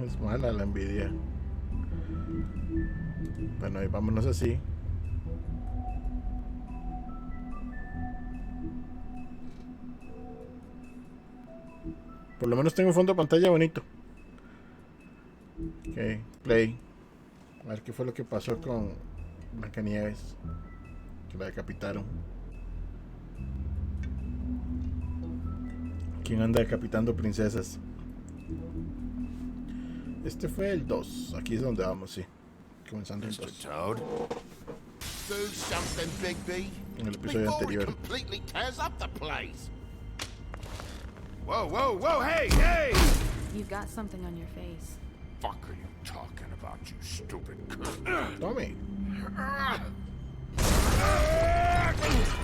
Es mala la envidia. Bueno, y vámonos así. Por lo menos tengo un fondo de pantalla bonito. Ok, play. A ver qué fue lo que pasó con Blancanieves. Que la decapitaron. ¿Quién anda decapitando princesas? Este fue el 2. Aquí es donde vamos, sí. Comenzando el Mr. 2. Toad. Do something, Bigby. En el episodio Before he anterior. completely tears up the place. Whoa, whoa, whoa, hey, hey! You've got something on your face. Fuck are you talking about, you stupid cunt? Tome.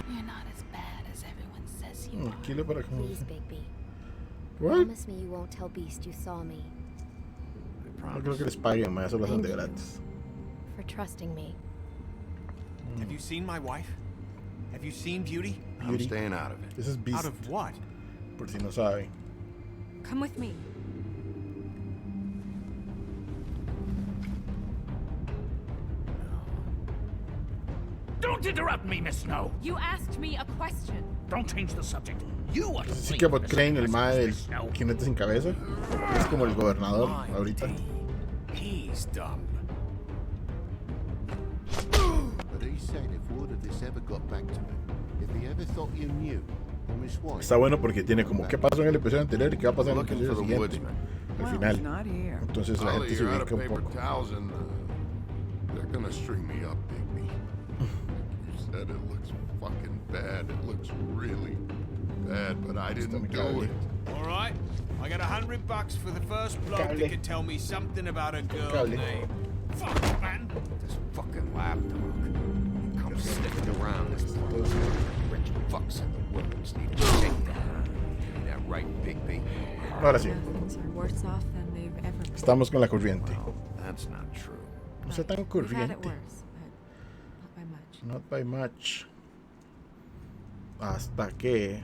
You're not as bad as everyone says you are. Kilo para como. Please, Bigby. What? Promise me you won't tell Beast you saw me. No creo que les paguen, más eso lo hacen de gratis. For trusting me. Have you seen my wife? Have you seen Beauty? I'm Beauty. staying out of it. Ese es Beast. Out of what? Por si no saben. Come with me. Don't interrupt me, Miss Snow. You asked me a question. Don't change the subject. You are Así que Bot Crane, el mae del jinete sin cabeza, es como el gobernador ahorita. He's dumb. But he said if word of this ever got back to him, if he ever thought you knew, or Miss White... Está bueno porque tiene como qué pasó en el episodio anterior y qué va a pasar en el Looking episodio for the siguiente. woodsman. Al final. Entonces la gente se ubica un poco. towels and they're gonna string me up, Bigby. You said it looks fucking bad. It looks really bad, but I didn't do it. All right. I got $100 for the first bloke Cable. that could tell me something about a girl's Cable. name. Fuck, man. This fucking lapdog. He comes sniffing around this place. Rich fucks in the woods need a shakedown. Ain't that right, Bigby? Ahora sí, Things are worse off than they've ever been. estamos con la corriente. Well, that's not true. No sea tan We've had it corriente. worse, but not by much. Not by much. Hasta que.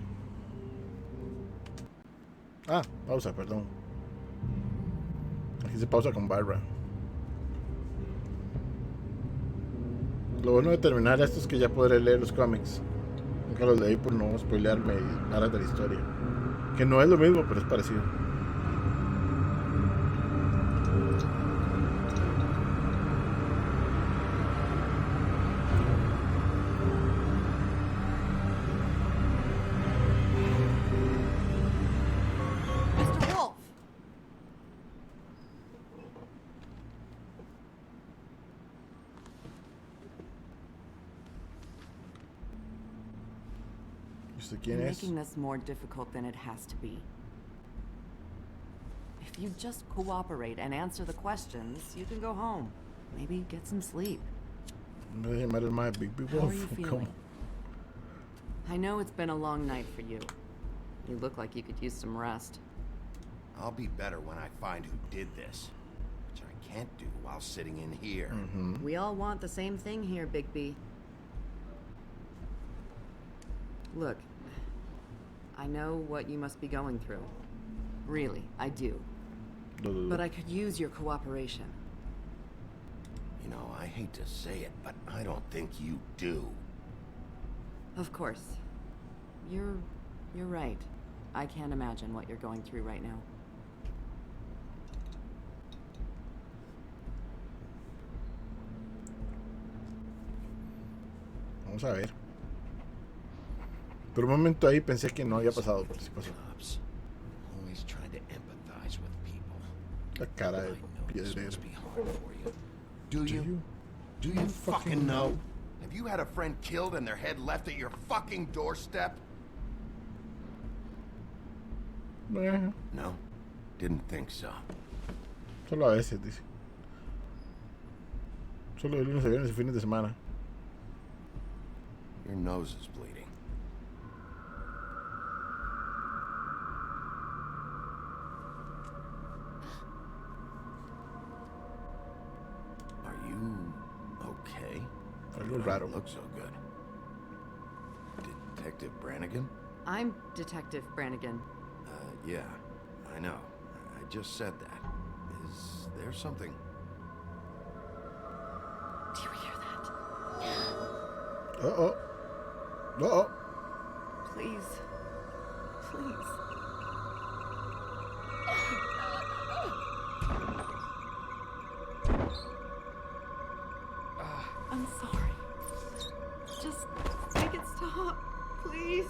Ah, pausa, perdón. Aquí se pausa con barra. Lo bueno de terminar esto es que ya podré leer los cómics. Nunca los leí por no spoilearme nada de la historia. Que no es lo mismo, pero es parecido. Mr. Wolf! ¿Usted quién You're es? making this more difficult than it has to be. If you just cooperate and answer the questions, you can go home. Maybe get some sleep. Me voy a llamar el mae Big Big How Wolf. are you ¿Cómo? feeling? I know it's been a long night for you. You look like you could use some rest. I'll be better when I find who did this, which I can't do while sitting in here. We all want the same thing here, Bigby. Look, I know what you must be going through. Really, I do. But I could use your cooperation. You know, I hate to say it, but I don't think you do. Of course. You're right. I can't imagine what you're going through right now. Vamos a ver. Por un momento ahí pensé que no había pasado, pero sí pasó. Cops, always trying to empathize with people. La cara I de know this piedrero. must be hard for you. Do you? Do you fucking know? Have you had a friend killed and their head left at your fucking doorstep? Eh, No, didn't think so. solo a veces, dice. Solo de lunes a viernes y fines de semana. Your nose is bleeding. Are you okay? Algo You raro. don't look so good. Detective Brannigan? I'm Detective Brannigan. Yeah, I know. I just said that. Is there something? Do you hear that? Uh-oh. Uh-oh. Please. Please. I'm sorry. Just make it stop, please.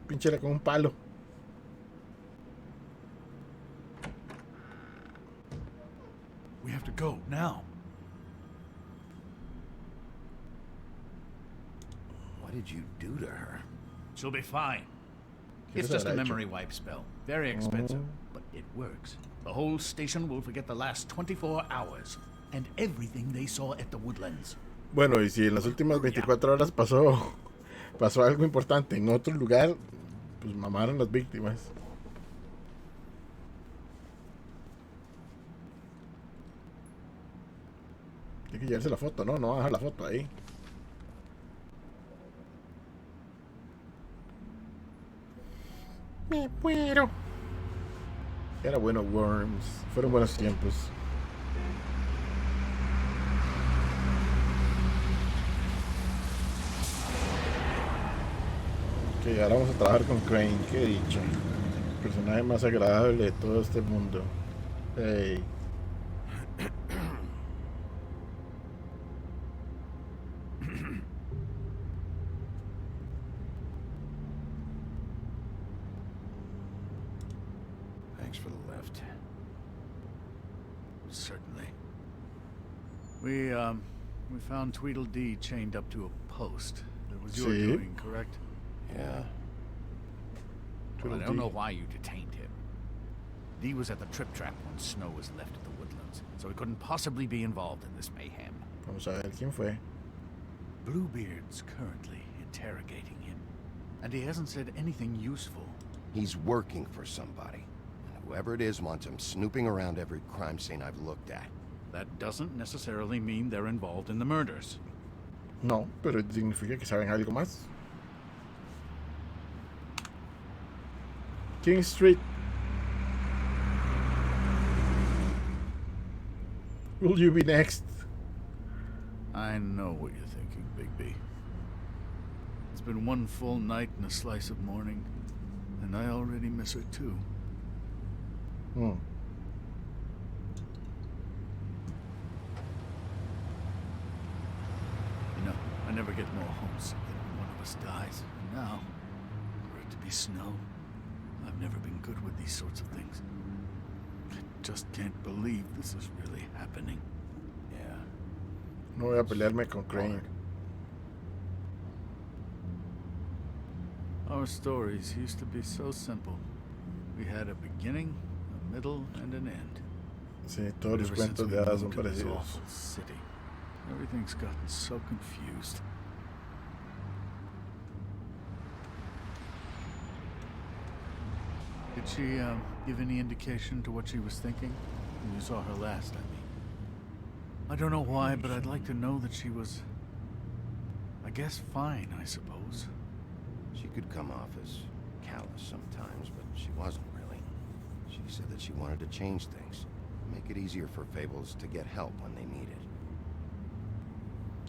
Pinchela con un palo. We have to go now. What did you do to her? She'll be fine. ¿Qué It's les just a habrá hecho? memory wipe spell. Very expensive, but it works. The whole station will forget the last 24 hours and everything they saw at the Woodlands. Bueno, y si en las últimas 24 horas pasó algo importante en otro lugar, pues mamaron las víctimas. Tiene que llevarse la foto, ¿no? No va a dejar la foto ahí. Me muero. Era bueno Worms. Fueron buenos tiempos. Ok, ahora vamos a trabajar con Crane. Qué dicha. El personaje más agradable de todo este mundo. Hey. Thanks for the lift. Certainly. We found Tweedledee chained up to a post. That was your See? doing, correct? Yeah. Well, I Tweedledee. don't know why you detained him. Dee was at the Trip Trap when Snow was left at the Woodlands, so he couldn't possibly be involved in this mayhem. Vamos a ver quién fue. Bluebeard's currently interrogating him, and he hasn't said anything useful. He's working for somebody. And whoever it is wants him snooping around every crime scene I've looked at. That doesn't necessarily mean they're involved in the murders. No, pero significa que saben algo más. King Street. Will you be next? I know what you're thinking, Bigby. It's been one full night and a slice of morning, and I already miss her too. Hmm. You know, I never get more homesick than when one of us dies. And now, for it to be Snow, I've never been good with these sorts of things. I just can't believe this is really happening. Yeah. No voy a pelearme con Crane. Our stories used to be so simple. We had a beginning, a middle, and an end. Sí, todos los Ever since cuentos we de hadas son moved to this parecidos. awful city, everything's gotten so confused. Did she give any indication to what she was thinking when you saw her last? I mean, I don't know why, but I'd like to know that she was, I guess, fine. I suppose. She could come off as callous sometimes, but she wasn't really. She said that she wanted to change things, make it easier for Fables to get help when they need it.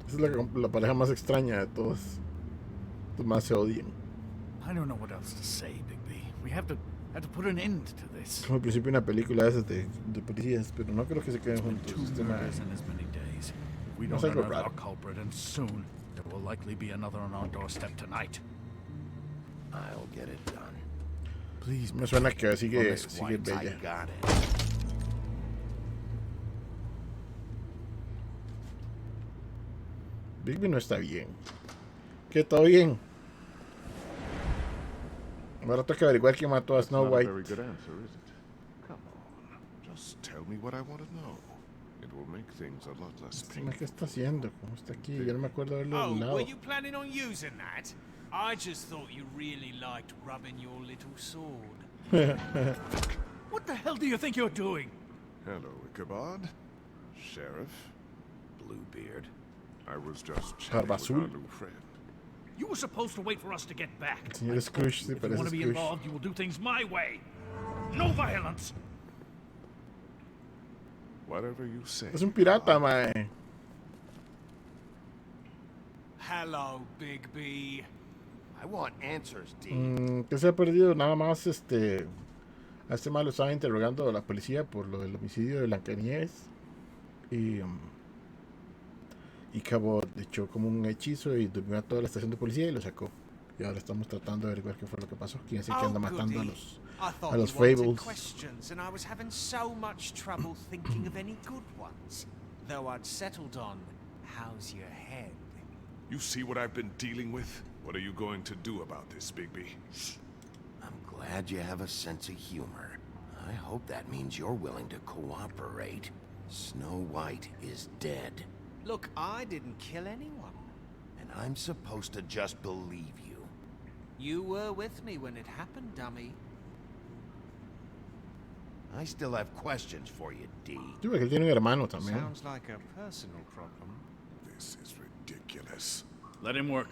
Esa es la pareja más extraña de todas. Los más se odian. I don't know what else to say, Bigby. We have to put an end to this. Como al principio de una película de esas de policías, pero no creo que se queden juntos. Two Este mae. murders in as many days. If we No don't sé algo unearth raro. our culprit, and soon, there will likely be another on our doorstep tonight. I'll get it done. Please, Me suena que Oh, sigue, Miss sigue White, I bella. got it. Bigby no está bien. ¿Qué? ¿Todo bien? Ahora tengo que averiguar quién mató a Snow Not a White. very good answer, is it? Come on. Just tell me what I want to know. It will make things a lot less Este mae, painful. ¿qué está haciendo? ¿Cómo está aquí? Yo no me acuerdo de haberlo Oh, hablado. were you planning on using that? I just thought you really liked rubbing your little sword. what the hell do you think you're doing? Hello, Ichabod. Sheriff. Bluebeard. I was just chatting with Azul. our new friend. You were supposed to wait for us to get back. El señor Scrooge se If you parece want a to be Scrooge. involved, you will do things my way. No violence. Whatever you say. Es un pirata, mae. Hello, Bigby. I want answers, D. ¿Qué se ha perdido? Nada más, a este mae lo estaba interrogando a la policía por lo del homicidio de Blancanieves. Y Cabot echó como un hechizo y durmió a toda la estación de policía y lo sacó. Y ahora estamos tratando de averiguar qué fue lo que pasó. Quién es el que anda matando a goody. los I thought a los you wanted Fables. questions, and I was having so much trouble thinking of any good ones. Though I'd settled on, how's your head? You see what I've been dealing with? What are you going to do about this, Bigby? I'm glad you have a sense of humor. I hope that means you're willing to cooperate. Snow White is dead. Look, I didn't kill anyone. And I'm supposed to just believe you. You were with me when it happened, dummy. I still have questions for you, D. Sí, porque él tiene un hermano también. Sounds like a personal problem. This is ridiculous. Let him work.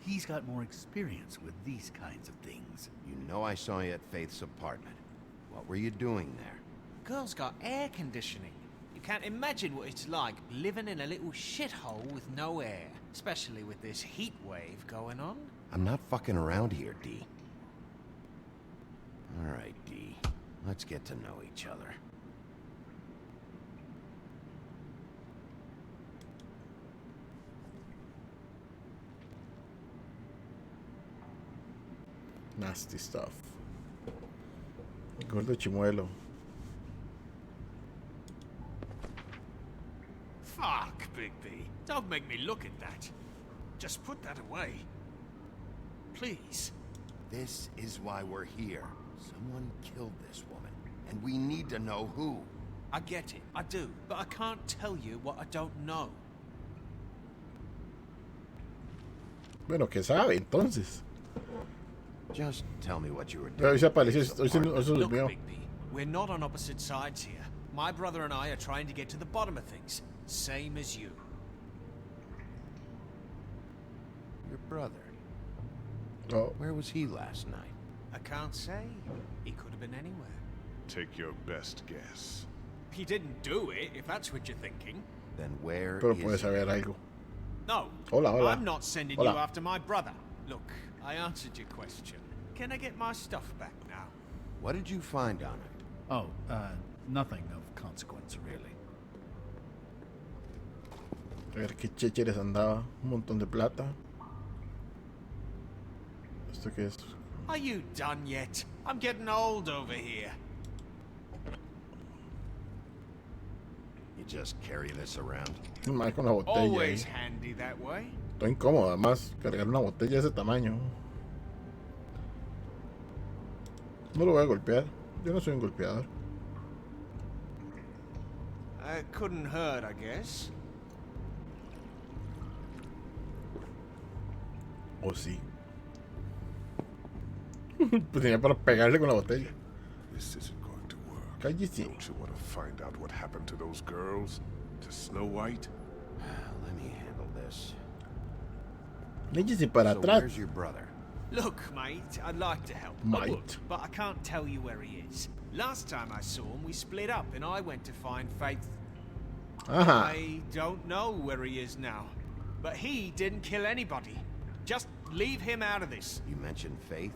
He's got more experience with these kinds of things. You know I saw you at Faith's apartment. What were you doing there? Girl's got air conditioning. You can't imagine what it's like living in a little shithole with no air, especially with this heat wave going on. I'm not fucking around here, D. All right, D. Let's get to know each other. Nasty stuff. El gordo chimuelo. Fuck, Bigby. Don't make me look at that. Just put that away. Please. This is why we're here. Someone killed this woman, and we need to know who. I get it, I do, but I can't tell you what I don't know. Bueno, ¿qué sabe entonces? Just tell me what you were Hoy doing. se apareció, hoy se Look, durmió. Bigby, we're not on opposite sides here. My brother and I are trying to get to the bottom of things, same as you. Your brother. Oh, Where was he last night? I can't say. He could have been anywhere. Take your best guess. He didn't do it, if that's what you're thinking. Then where pero is puede he? saber algo. No. Hola, hola. I'm not sending Hola. you after my brother. Look, I answered your question. Can I get my stuff back now? What did you find on it? Oh, nothing of consequence, really. A ver qué checheres andaba. Un montón de plata. ¿Esto qué es? Are you done yet? I'm getting old over here. You just carry this around. Un mae con una botella ahí. Always handy that way. Estoy incómodo, además, cargar una botella de ese tamaño. No lo voy a golpear. Yo no soy un golpeador. It couldn't hurt, I guess. ¿O sí? Pues tenía para pegarle con la botella. This isn't going to work. Cállese. Don't you want to find out what happened to those girls? To Snow White? Let me handle this. Léchese para So atrás. where's your brother? Look, mate, I'd like to help. I Mate. would, but I can't tell you where he is. Last time I saw him, we split up and I went to find Faith. Ajá. I don't know where he is now. But he didn't kill anybody. Just leave him out of this. You mentioned Faith?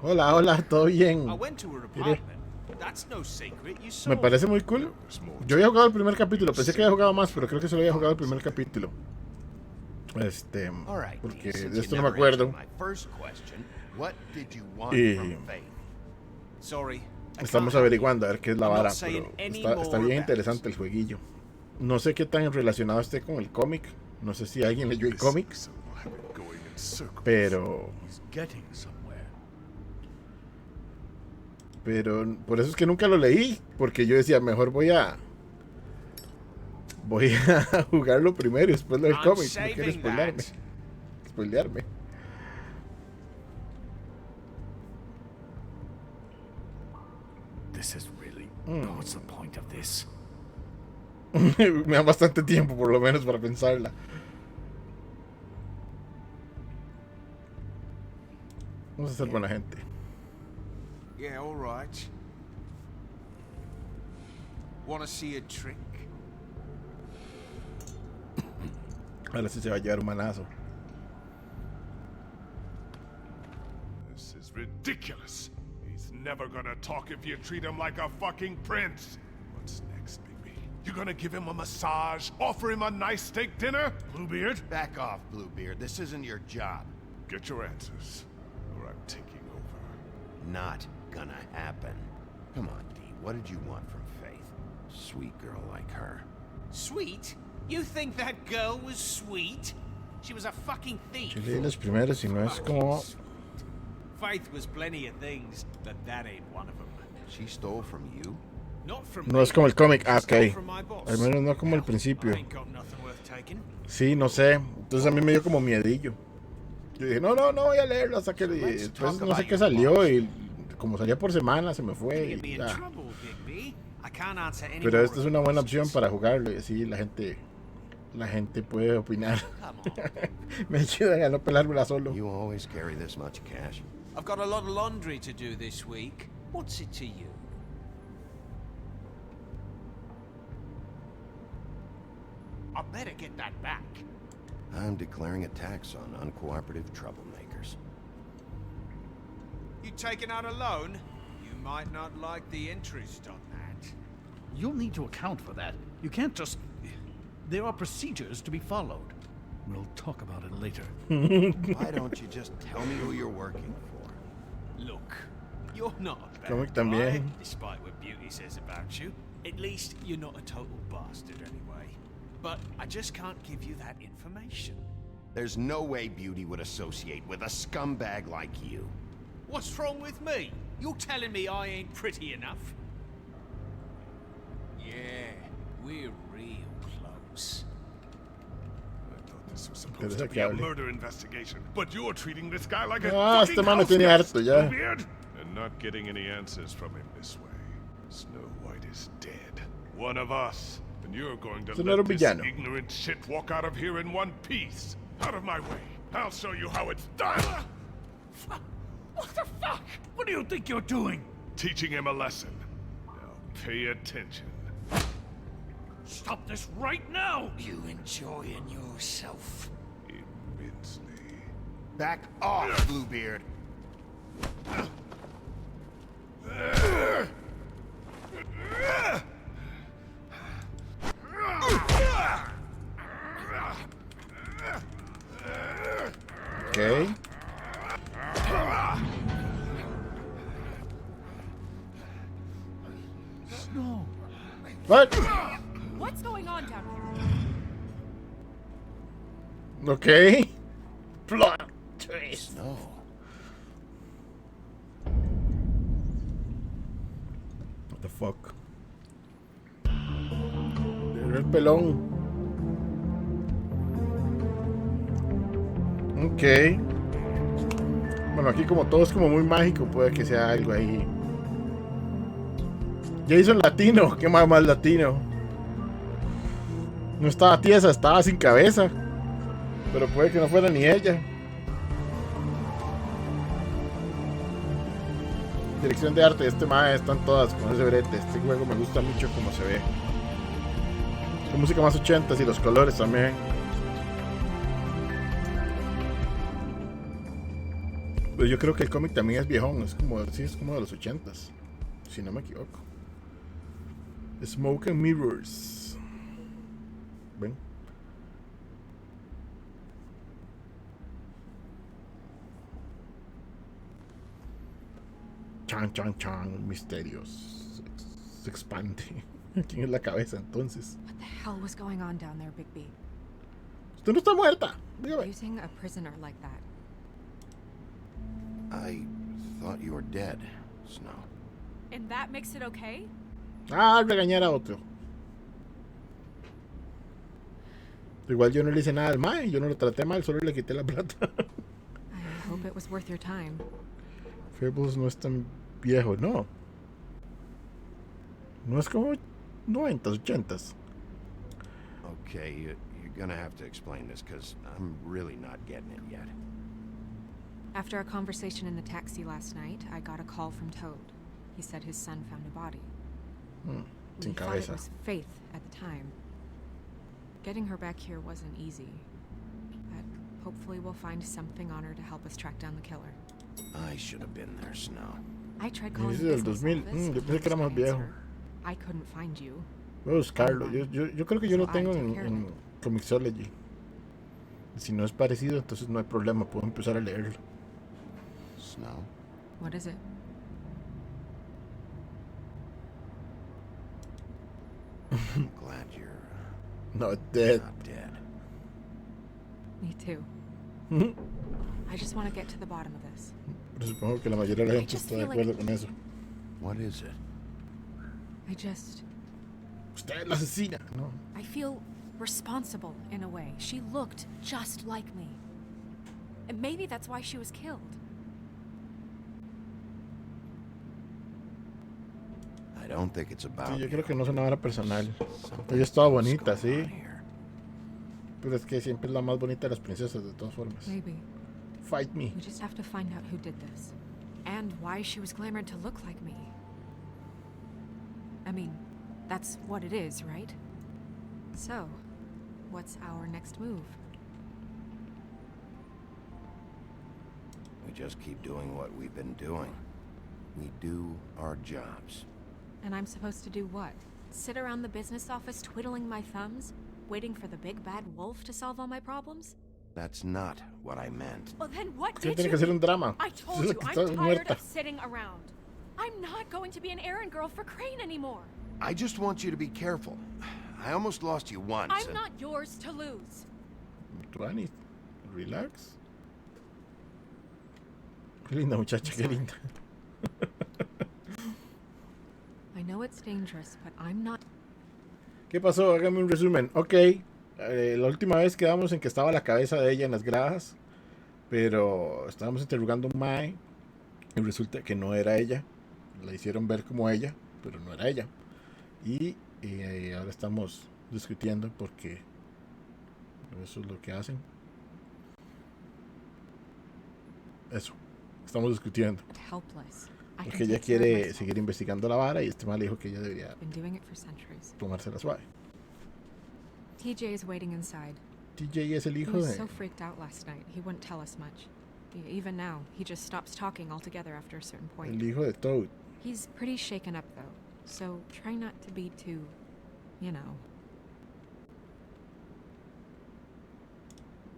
Hola, hola, todo bien. I went to her apartment. That's no secret. You saw Me parece muy cool. There's more Yo había jugado el primer capítulo. Pensé que había jugado más, pero creo que solo había jugado el primer capítulo. All right, Porque since de you esto no me never acuerdo. answered my first question, what did you want Y from Faith? Sorry. I estamos can't help averiguando a ver qué es la I'm not vara, saying pero any está more bien about interesante el jueguillo. No sé qué tan relacionado esté con el cómic. No sé si alguien leyó el cómic, So we'll have it going in circles. pero He's getting somewhere. por eso es que nunca lo leí, porque yo decía, mejor voy a jugarlo primero y después lo del I'm cómic. No quiero saving spoilearme. that. Spoilearme. This is really... What's the point of this? Me da bastante tiempo, por lo menos, para pensarla. Vamos a ser buena gente. Yeah, all right. Wanna see a trick? Ahora sí se va a llevar un manazo. This is ridiculous. He's never gonna talk if you treat him like a fucking prince. What's next, baby? You gonna give him a massage? Offer him a nice steak dinner? Bluebeard? Back off, Bluebeard. This isn't your job. Get your answers, or I'm taking over. Not gonna happen. Come on, Dee. What did you want from Faith? Sweet girl like her. Sweet? You think that girl was sweet? She was a fucking thief. Yo leí las primeras y no es como. Faith was plenty of things, but that ain't one of them. She stole from you? Not from No me. es como el cómic. Ah, Stole ok. from my boss. Al menos no como el I principio. ain't got nothing worth taking. Sí, no sé. Entonces a mí me dio como miedillo. Yo dije, no voy a leerlo hasta que después no sé qué salió y como salía por semana se me fue. You'd be Y in ya. trouble, Bigby. I can't answer any Pero more esta es of una your buena opción questions. para jugarlo y así la gente puede opinar. Come on. Me ayudan a no pelármela solo. You always carry this much cash? I've got a lot of laundry to do this week. What's it to you? I better get that back. I'm declaring a tax on uncooperative troublemakers. You taking out a loan? You might not like the interest on that. You'll need to account for that. You can't just... There are procedures to be followed. We'll talk about it later. Why don't you just tell me who you're working for? Look, you're not a bad Comic guy, también. despite what Beauty says about you. At least you're not a total bastard anyway. But I just can't give you that information. There's no way Beauty would associate with a scumbag like you. What's wrong with me? You're telling me I ain't pretty enough? Yeah, we're real close. I thought this was supposed Pero to esa be a que hable. murder investigation, but you're treating this guy like a Ah, fucking este man me house tiene guest, harto ya. Bluebeard, and not getting any answers from him this way. Snow White is dead. One of us. And you're going to So no era let un this villano. ignorant shit walk out of here in one piece. Out of my way. I'll show you how it's done. What the fuck? What do you think you're doing? Teaching him a lesson. Now pay attention. Stop this right now! You enjoying yourself? Immensely. Back off, Bluebeard. Ok. No. What? What's going on down here? Ok. Plot twist. No. What the fuck? Era el pelón. Ok. Bueno, aquí como todo es como muy mágico, puede que sea algo ahí. Jason latino, qué más latino. No estaba tiesa, estaba sin cabeza. Pero puede que no fuera ni ella. Dirección de arte, este mae están todas con ese brete. Este juego me gusta mucho como se ve. La música más 80s y los colores también. Pero yo creo que el cómic también es viejón, es como, sí, es como de los 80s, si no me equivoco. Smoke and Mirrors. ¿Ven? Chan, misterios. Se expande. ¿Quién es la cabeza entonces? What the hell was going on down there, Bigby? Usted no está muerta. Dígame. Using a prisoner like that. I thought you were dead, Snow. And that makes it okay? Ah, regañar a otro. Igual yo no le hice nada al mae, yo no lo traté mal, solo le quité la plata. I hope it was worth your time. Fables no es tan viejo, no. No es como 90s, 80s. Okay, you're gonna have to explain this, because I'm really not getting it yet. After our conversation in the taxi last night, I got a call from Toad. He said his son found a body. Sin We thought it cabeza. was Faith at the time. Getting her back here wasn't easy. But hopefully we'll find something on her to help us track down the killer. I should have been there, Snow. I tried calling Inicio the del business 2000. office, Yo pensé que era no más viejo. answer. I couldn't find you. Voy a buscarlo. Yo creo que yo lo So I tengo took en, care of en Comixology. Si no es parecido, entonces no hay problema. Puedo empezar a leerlo. Snow? What is it? I'm glad you're Not dead. not dead. Me too. I just want to get to the bottom of this. Pero supongo que la mayoría de la I gente just está de feel like- acuerdo con eso. What is it? I just... Usted es la asesina, ¿no? I feel responsible in a way. She looked just like me. And maybe that's why she was killed. I don't think it's about Sí, yo you. creo que no es una vara personal. Something Ella estaba else bonita, going sí. on here. Pero es que siempre es la más bonita de las princesas, de todas formas. Maybe. Fight me. We just have to find out who did this. And why she was glamored to look like me. I mean, that's what it is, right? So, what's our next move? We just keep doing what we've been doing. We do our jobs. And I'm supposed to do what? Sit around the business office twiddling my thumbs? Waiting for the big bad wolf to solve all my problems? That's not what I meant. Well, then what ¿Qué did tiene you que ser do? un drama? I told Es you, que I'm está tired muerta. of sitting around. I'm not going to be an errand girl for Crane anymore. I just want you to be careful. I almost lost you once. I'm and- not yours to lose. Tuani, relax. Qué linda muchacha, qué linda. I know it's dangerous, but I'm not. ¿Qué pasó? Hágame un resumen. Ok, la última vez quedamos en que estaba la cabeza de ella en las gradas, pero estábamos interrogando a un mae y resulta que no era ella. La hicieron ver como ella, pero no era ella. Y ahora estamos discutiendo porque eso es lo que hacen. Eso, estamos discutiendo. Helpless. I Porque can ella take care of quiere myself. seguir investigando la vara y este mal dijo que ella debería Been doing it for centuries. tomársela suave. TJ is waiting inside. TJ es el He hijo was de... so freaked out last night. He wouldn't tell us much. Even now, he just stops talking altogether after a certain point. El hijo de Toad. He's pretty shaken up though, so try not to be too, you know.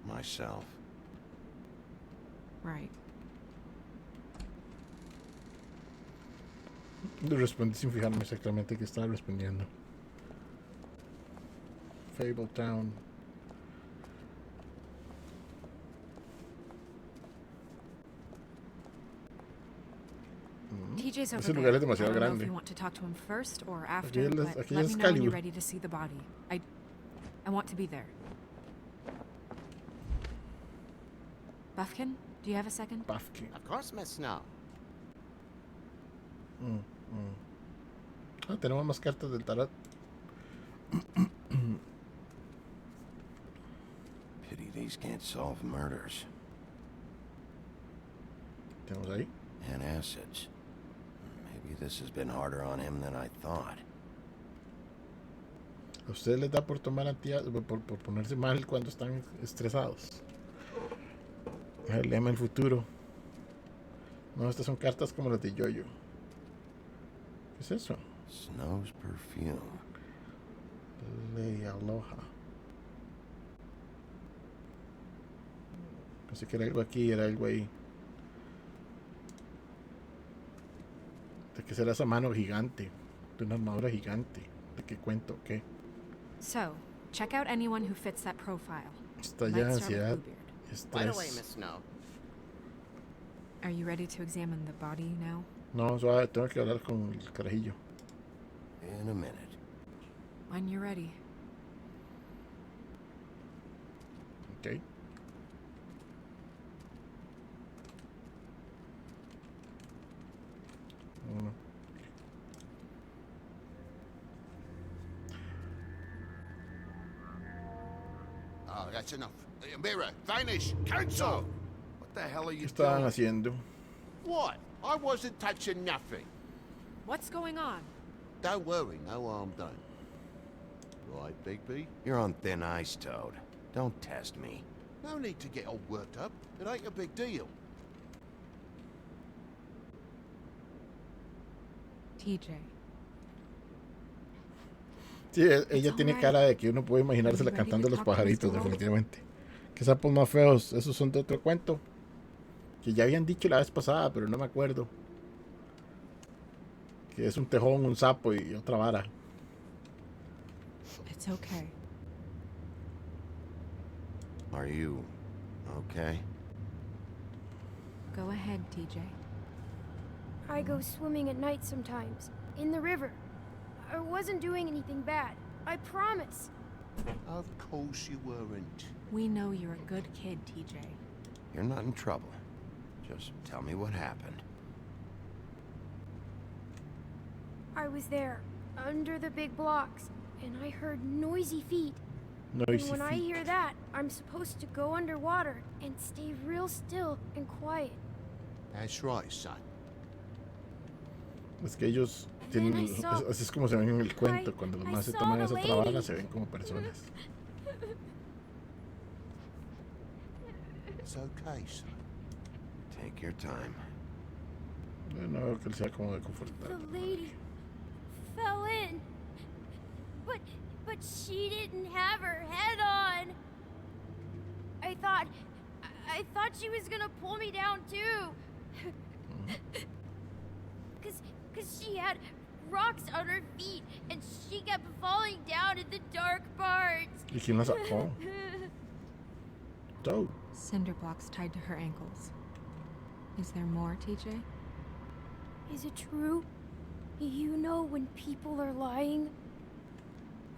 Myself. Right. Le respondí sin fijarme exactamente qué estaba respondiendo. Fabletown. TJ's over Ese there. lugar es demasiado I don't know grande. if you want to talk to him first or after, es- but aquí let es me know when you're Excalibur. ready to see the body. I want to be there. Buffkin, do you have a second? Puffkin. Of course, Miss Snow. Ah, tenemos más cartas del tarot. Pity these can't solve murders. Tenemos ahí. And acids. Maybe this has been harder on him than I thought. A ustedes les da por tomar por ponerse mal cuando están estresados. A ver, léame el futuro. No, estas son cartas como las de Yoyo. ¿Qué es eso? Snow's perfume. Ley Aloha. Pensé que era algo aquí, era algo ahí. ¿De qué será esa mano gigante? De una armadura gigante. ¿De qué cuento? ¿Qué? So, check out anyone who fits that profile. Está Might ya start with ansiedad. Bluebeard. Right away, Estrés. Miss Snow. Are you ready to examine the body now? No, suave, tengo que hablar con el carajillo. In a minute. When you're ready. Ok. Uno. Oh, that's enough. Mira, vanish, cancel! What the hell are ¿Qué you estaban doing? haciendo? What? I wasn't touching nothing. What's going on? Don't worry, no harm done. Right, Bigby? You're on thin ice, Toad. Don't test me. No need to get all worked up. It ain't a big deal. TJ. Sí, ella tiene cara de que uno puede imaginársela cantando a los pajaritos, definitivamente. ¿Qué sapos más feos? Esos son de otro cuento. Que ya habían dicho la vez pasada, pero no me acuerdo. Que es un tejón, un sapo y otra vara. It's okay. Are you okay? Go ahead, TJ. I go swimming at night sometimes, in the river. I wasn't doing anything bad. I promise. Of course you weren't. We know you're a good kid, TJ. You're not in trouble. Just tell me what happened. I was there, under the big blocks, and I heard noisy feet. Noisy And when I feet. hear that, I'm supposed to go underwater and stay real still and quiet. That's right, son. Es que ellos tienen, Then I saw- así es como se ven en el cuento, cuando los I más se saw toman the esa otra lady. vara se ven como personas. It's okay, son. Take your time. No veo que él sea como de confortar. The lady fell in. But she didn't have her head on. I thought she was gonna pull me down too. Cause she had rocks on her feet and she kept falling down in the dark parts. ¿Y quién la sacó? Toad. Cinder blocks tied to her ankles. Is there more, TJ? Is it true? You know when people are lying?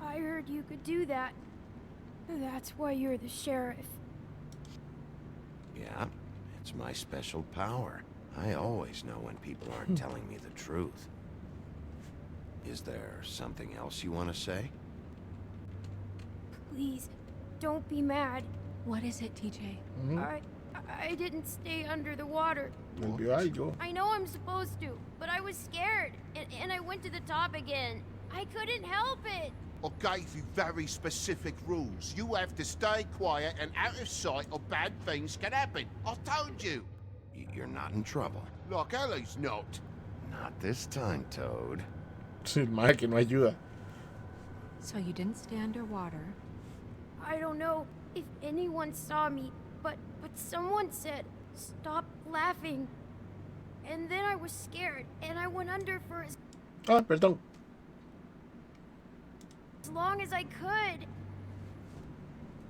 I heard you could do that. That's why you're the sheriff. Yeah, it's my special power. I always know when people aren't telling me the truth. Is there something else you want to say? Please, don't be mad. What is it, TJ? I didn't stay under the water. Él vio algo. I know I'm supposed to, but I was scared, and I went to the top again. I couldn't help it. I gave you very specific rules. You have to stay quiet and out of sight or bad things can happen. I told you. You're not in trouble. Like Ellie's not. Not this time, Toad. Sí, el maje que no ayuda. So you didn't stay underwater. I don't know if anyone saw me, but someone said, stop laughing. And then I was scared, and I went under for as Ah, perdón. long as I could.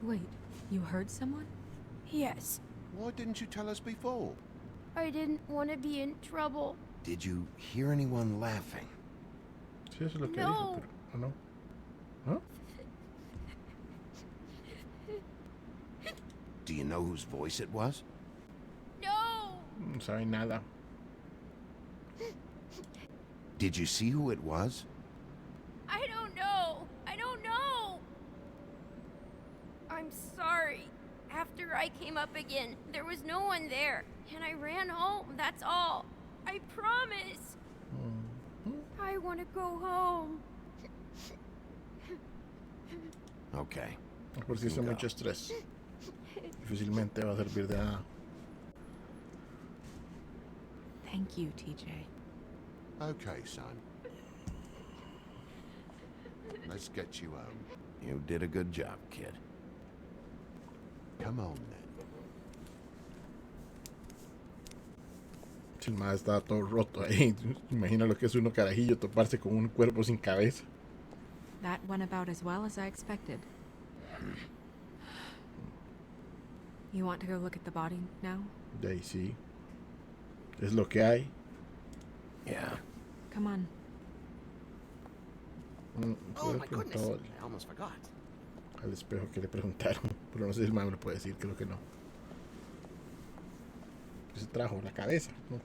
Wait, you heard someone? Yes, Why didn't you tell us before? I didn't want to be in trouble. Did you hear anyone laughing? Sí, eso es lo que No. dijo, pero no. ¿No? Do you know whose voice it was? No! No sabe nada. Did you see who it was? I don't know. I don't know. I'm sorry. After I came up again, there was no one there, and I ran home, that's all. I promise. I want to go home. Okay. Por si hizo Go. mucho estrés. Difícilmente va a servir de nada. Thank you, TJ. Okay, son. Let's get you home. You did a good job, kid. Come on, then. Si el maje estaba todo roto ahí. Imagina lo que es uno carajillo toparse con un cuerpo sin cabeza. That went about as well as I expected. You want to go look at the body now? De ahí sí. Es lo que hay. Yeah. Come on. Oh Puede my preguntar goodness, I almost forgot. al espejo que le preguntaron. Pero no sé si el maje me lo puede decir, creo que no. ¿Qué se trajo? La cabeza, ¿no?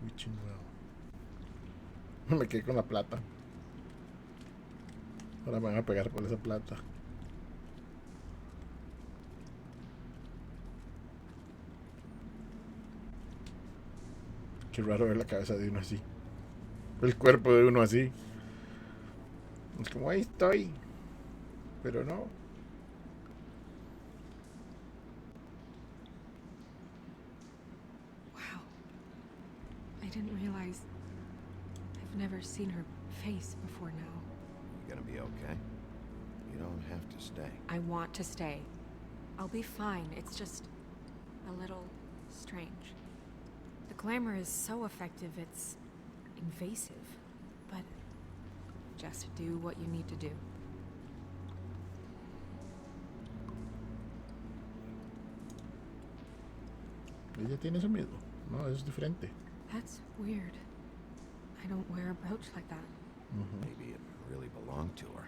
Witching well. Me quedé con la plata. Ahora me van a pegar por esa plata. Qué raro ver la cabeza de uno así. El cuerpo de uno así. Es como, ahí estoy. Pero no. Wow. I didn't realize. I've never seen her face before now. You gonna be okay? You don't have to stay. I want to stay. I'll be fine. It's just a little strange. The glamour is so effective, it's invasive. But just do what you need to do. Ella tiene eso mismo. No, eso es diferente. That's weird. I don't wear a brooch like that. Maybe it really belonged to her.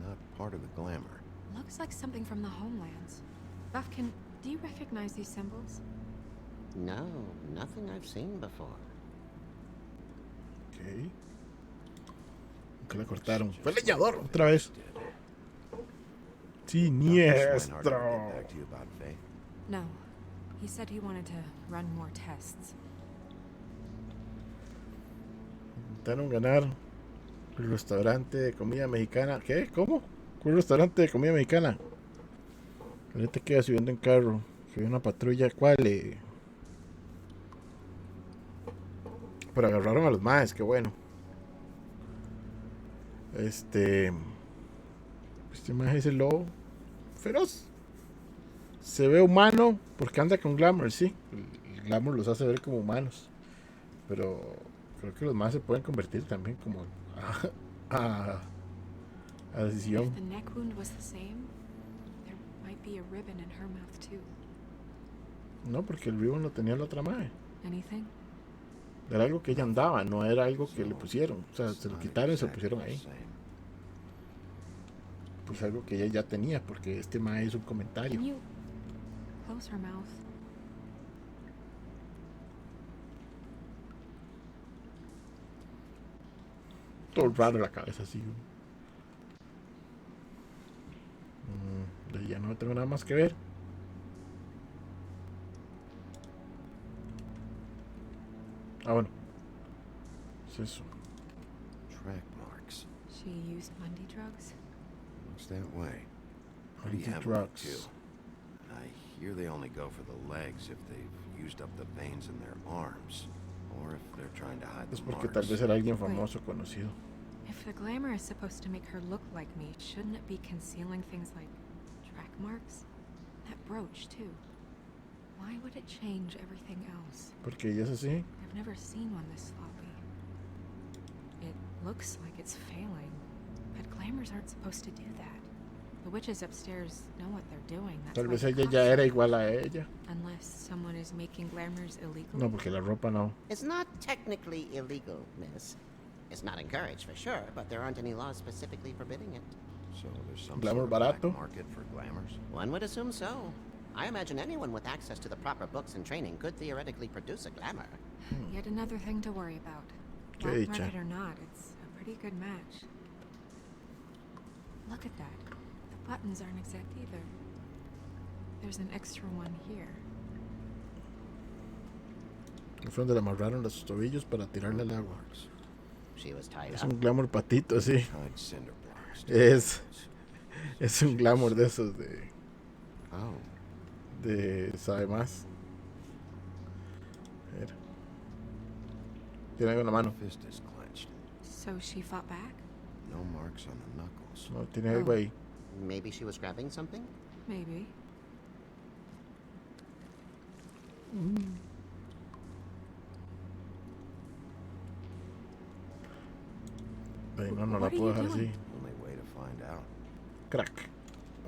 Not part of the glamour. Looks like something from the homelands. Buffkin, do you recognize these symbols? No, nothing I've seen before. Ok. Que le cortaron. Fue leñador otra vez. Siniestro. No. He said he wanted to run more tests. Intentaron ganar el restaurante de comida mexicana. ¿Qué? ¿Cómo? ¿Cuál restaurante de comida mexicana? Ahorita queda subiendo en carro. Subió una patrulla. ¿Cuál? Pero agarraron a los maes, qué bueno. Este maje es el lobo feroz. Se ve humano porque anda con glamour, sí. El glamour los hace ver como humanos. Pero creo que los maes se pueden convertir también como a decisión. If the neck wound was the same, there might be a ribbon in her mouth too. No, porque el ribbon lo tenía la otra mae. Anything? Era algo que ella andaba, no era algo que le pusieron. O sea, se lo quitaron y se lo pusieron ahí. Pues algo que ella ya tenía, porque este mae hizo un comentario. Can you close her mouth? Todo raro la cabeza así. Ya no tengo nada más que ver. Ah, bueno. Es eso. Track marks. She used Mundy drugs? Looks that way. What do you have Drugs. to? I hear they only go for the legs if they've used up the veins in their arms, or if they're trying to hide Es the porque marks. tal vez era alguien famoso, conocido. If the glamour is supposed to make her look like me, shouldn't it be concealing things like track marks? That brooch, too. Why would it change everything else? Porque ella es así. I've never seen one this sloppy. It looks like it's failing, but glamours aren't supposed to do that. The witches upstairs know what they're doing. That's Tal why vez the ella cops ya era are- igual a ella. Unless someone is making glamours illegal. No, porque la ropa no. It's not technically illegal, miss. It's not encouraged for sure, but there aren't any laws specifically forbidding it. So there's some Glamour sort of black barato. market for glamours. One would assume so. I imagine anyone with access to the proper books and training could theoretically produce a glamour. Yet another thing to worry about. Qué Black dicha. market or not, it's a pretty good match. Look at that. The buttons aren't exact either. There's an extra one here. Fue donde le amarraron los tobillos para tirarle al agua. She was tied Es up. un glamour patito, sí. Tied cinder blocks. Es un glamour de esos de Oh, sabe más. A ver. Tiene algo en la mano. fist is clenched. So she fought back? No marks on the knuckles. No, tiene algo ahí. Maybe she was grabbing something? Maybe. Ay, no la What are puedo you dejar doing? así. Only way to find out. Crack.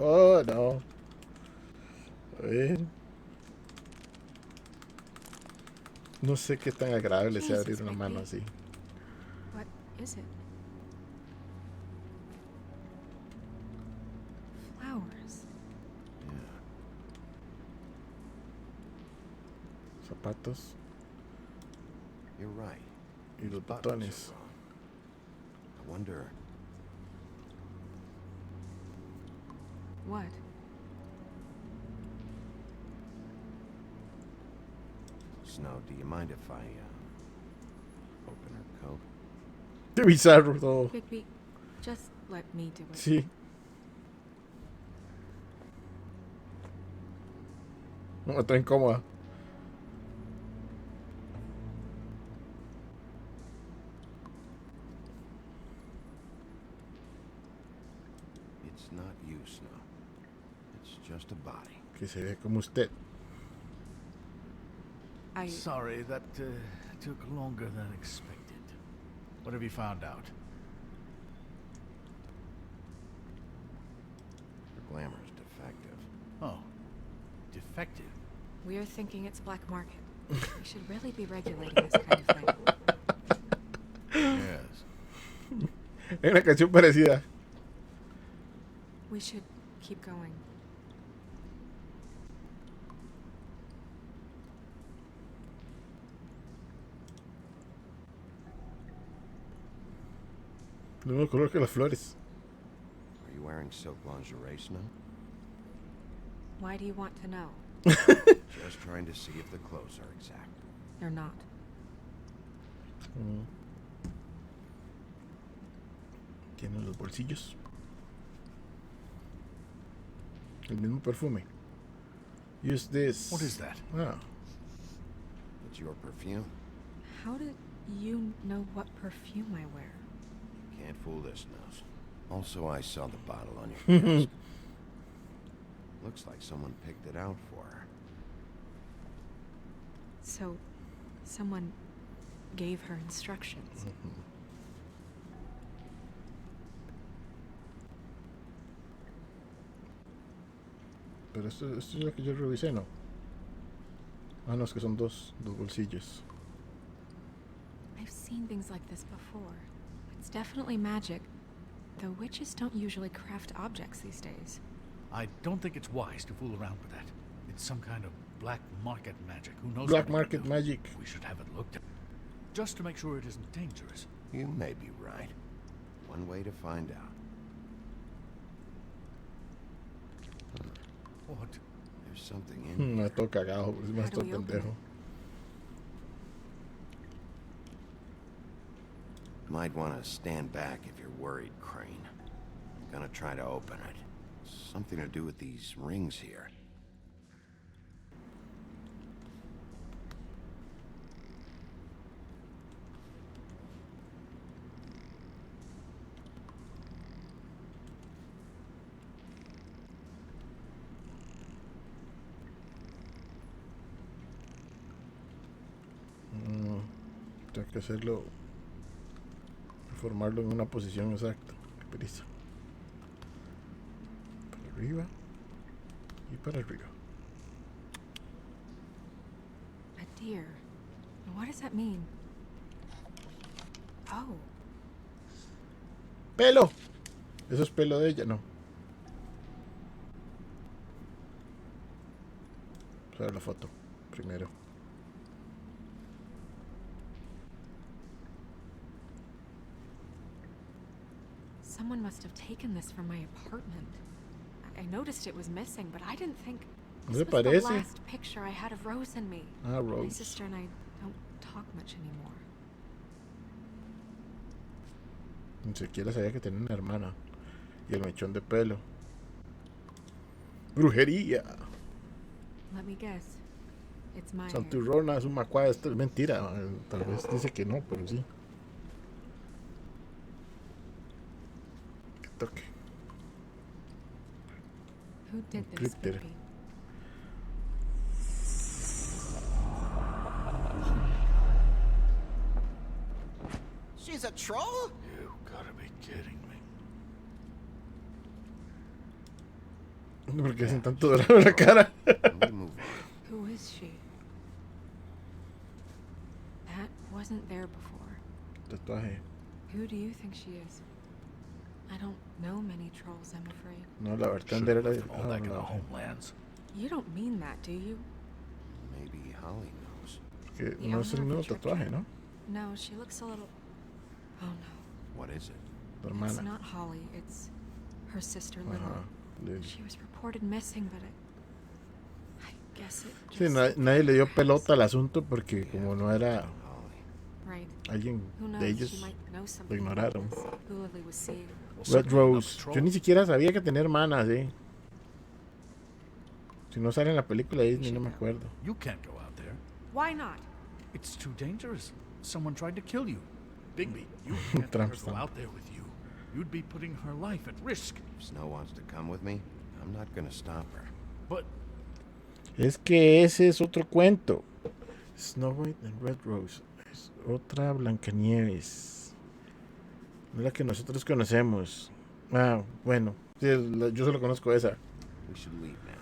Oh, no. A ver. No sé qué tan agradable sea abrir Jesus, una mano Becky. así. What is it? Flowers. Yeah. Zapatos You're right. y los Buttons botones. are wrong. I wonder. What? Snow, do you mind if I Open her coat. Qué bizarro todo. Bigby, just let me do it. Sí. No, está incómoda. It's not you, Snow. It's just a body. Que se ve como usted. Sorry, that took longer than expected. What have you found out? The glamour's defective. Oh, defective. We're thinking it's black market. We should really be regulating this kind of thing. Yes. Hay una canción parecida. We should keep going. El mismo color que las flores. Are you wearing silk lingerie, Snow? Why do you want to know? Just trying to see if the clothes are exact. They're not. Tiene los bolsillos. El mismo perfume. Use this. What is that? Ah. It's your perfume. How did you know what perfume I wear? Can't fool this nose. Also, I saw the bottle on your desk. Looks like someone picked it out for her. So, someone gave her instructions. Pero esto es lo que yo revisé, ¿no? Ah, no, es que son dos bolsillos. I've seen things like this before. It's definitely magic, though witches don't usually craft objects these days. I don't think it's wise to fool around with that. It's some kind of black market magic. Who knows? Black market magic. We should have it looked at, just to make sure it isn't dangerous. You may be right. One way to find out. What? There's something in Me here. toca cagado, por si me How do estoy we open pendejo. Might want to stand back if you're worried, Crane. I'm gonna try to open it. Something to do with these rings here. Tengo que hacerlo, formarlo en una posición exacta. Qué pereza. Para arriba y para arriba. A deer. What does that mean? Oh, ¡Pelo! Eso es pelo de ella, no. Vamos a ver la foto primero. someone must have taken this from my apartment. I noticed it was missing, but I didn't think ¿No this se was the parece? last picture I had of Rose and me. Ah, My Rose. sister and I don't talk much anymore. Ni siquiera sabía que tenía una hermana. Y el mechón de pelo. Brujería. Let me guess. It's my hair. Santurrona es un macuá. Esto es mentira. Tal vez dice que no, pero sí. Que toque. Who did this, Critter. baby? She's a troll? You gotta be kidding me. ¿Por qué hacen tanto dorado en la cara? Who is she? That wasn't there before. Tatuaje. Who do you think she is? I don't know many trolls, I'm afraid. No, la bartender era de... All back in the no. homelands. You don't mean that, do you? Maybe Holly knows. Que Yeah, no es el I'm nuevo not for tatuaje, ¿no? No, she looks a little... Oh no. What is it? Tu It's hermana. not Holly, it's her sister Lily. Ajá. Lily. She was reported missing, but I guess it Sí, just... nadie le dio pelota al asunto porque como no era... Right. Alguien Who knows? de She ellos might know lo something ignoraron. who Lily was seeing. Red Rose. Yo ni siquiera sabía que tenía hermanas, Si no sale en la película de Disney, no me acuerdo. You can't go out there. Why not? It's too dangerous. Someone tried to kill you. Bigby, you can't let her go out there with you. You'd be putting her life at risk. If Snow wants to come with me, I'm not gonna stop her. But Es que ese es otro cuento. Snow White and Red Rose. Es otra Blancanieves. No es la que nosotros conocemos. Ah, bueno. Sí, yo solo conozco esa. We should leave now.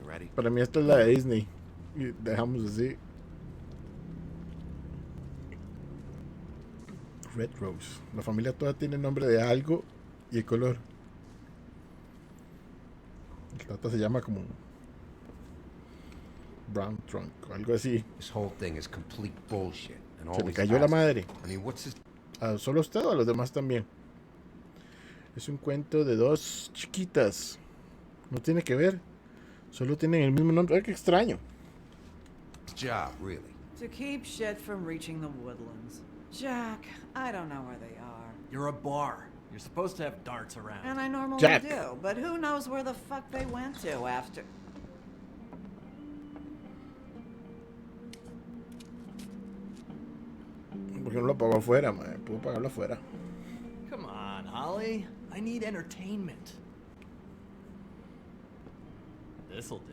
You ready? Para mí esta es la de Disney. Y dejamos así. Red Rose. La familia toda tiene nombre de algo y el color. El tata se llama como Brown Trunk o algo así. This whole thing is complete bullshit. And Se le cayó la madre. I mean, what's this? ¿Solo a usted o a los demás también? Es un cuento de dos chiquitas. No tiene que ver. Solo tienen el mismo nombre. Ay, qué extraño. Job, really. To keep shit from reaching the woodlands. Jack, I don't know where they are. You're a bar. You're supposed to have darts around. And I normally Jack. do, but who knows where the fuck they went to after... ¿Por qué no lo pagó afuera, madre? Puedo pagarlo afuera. Come on, Holly. I need entertainment. This'll do.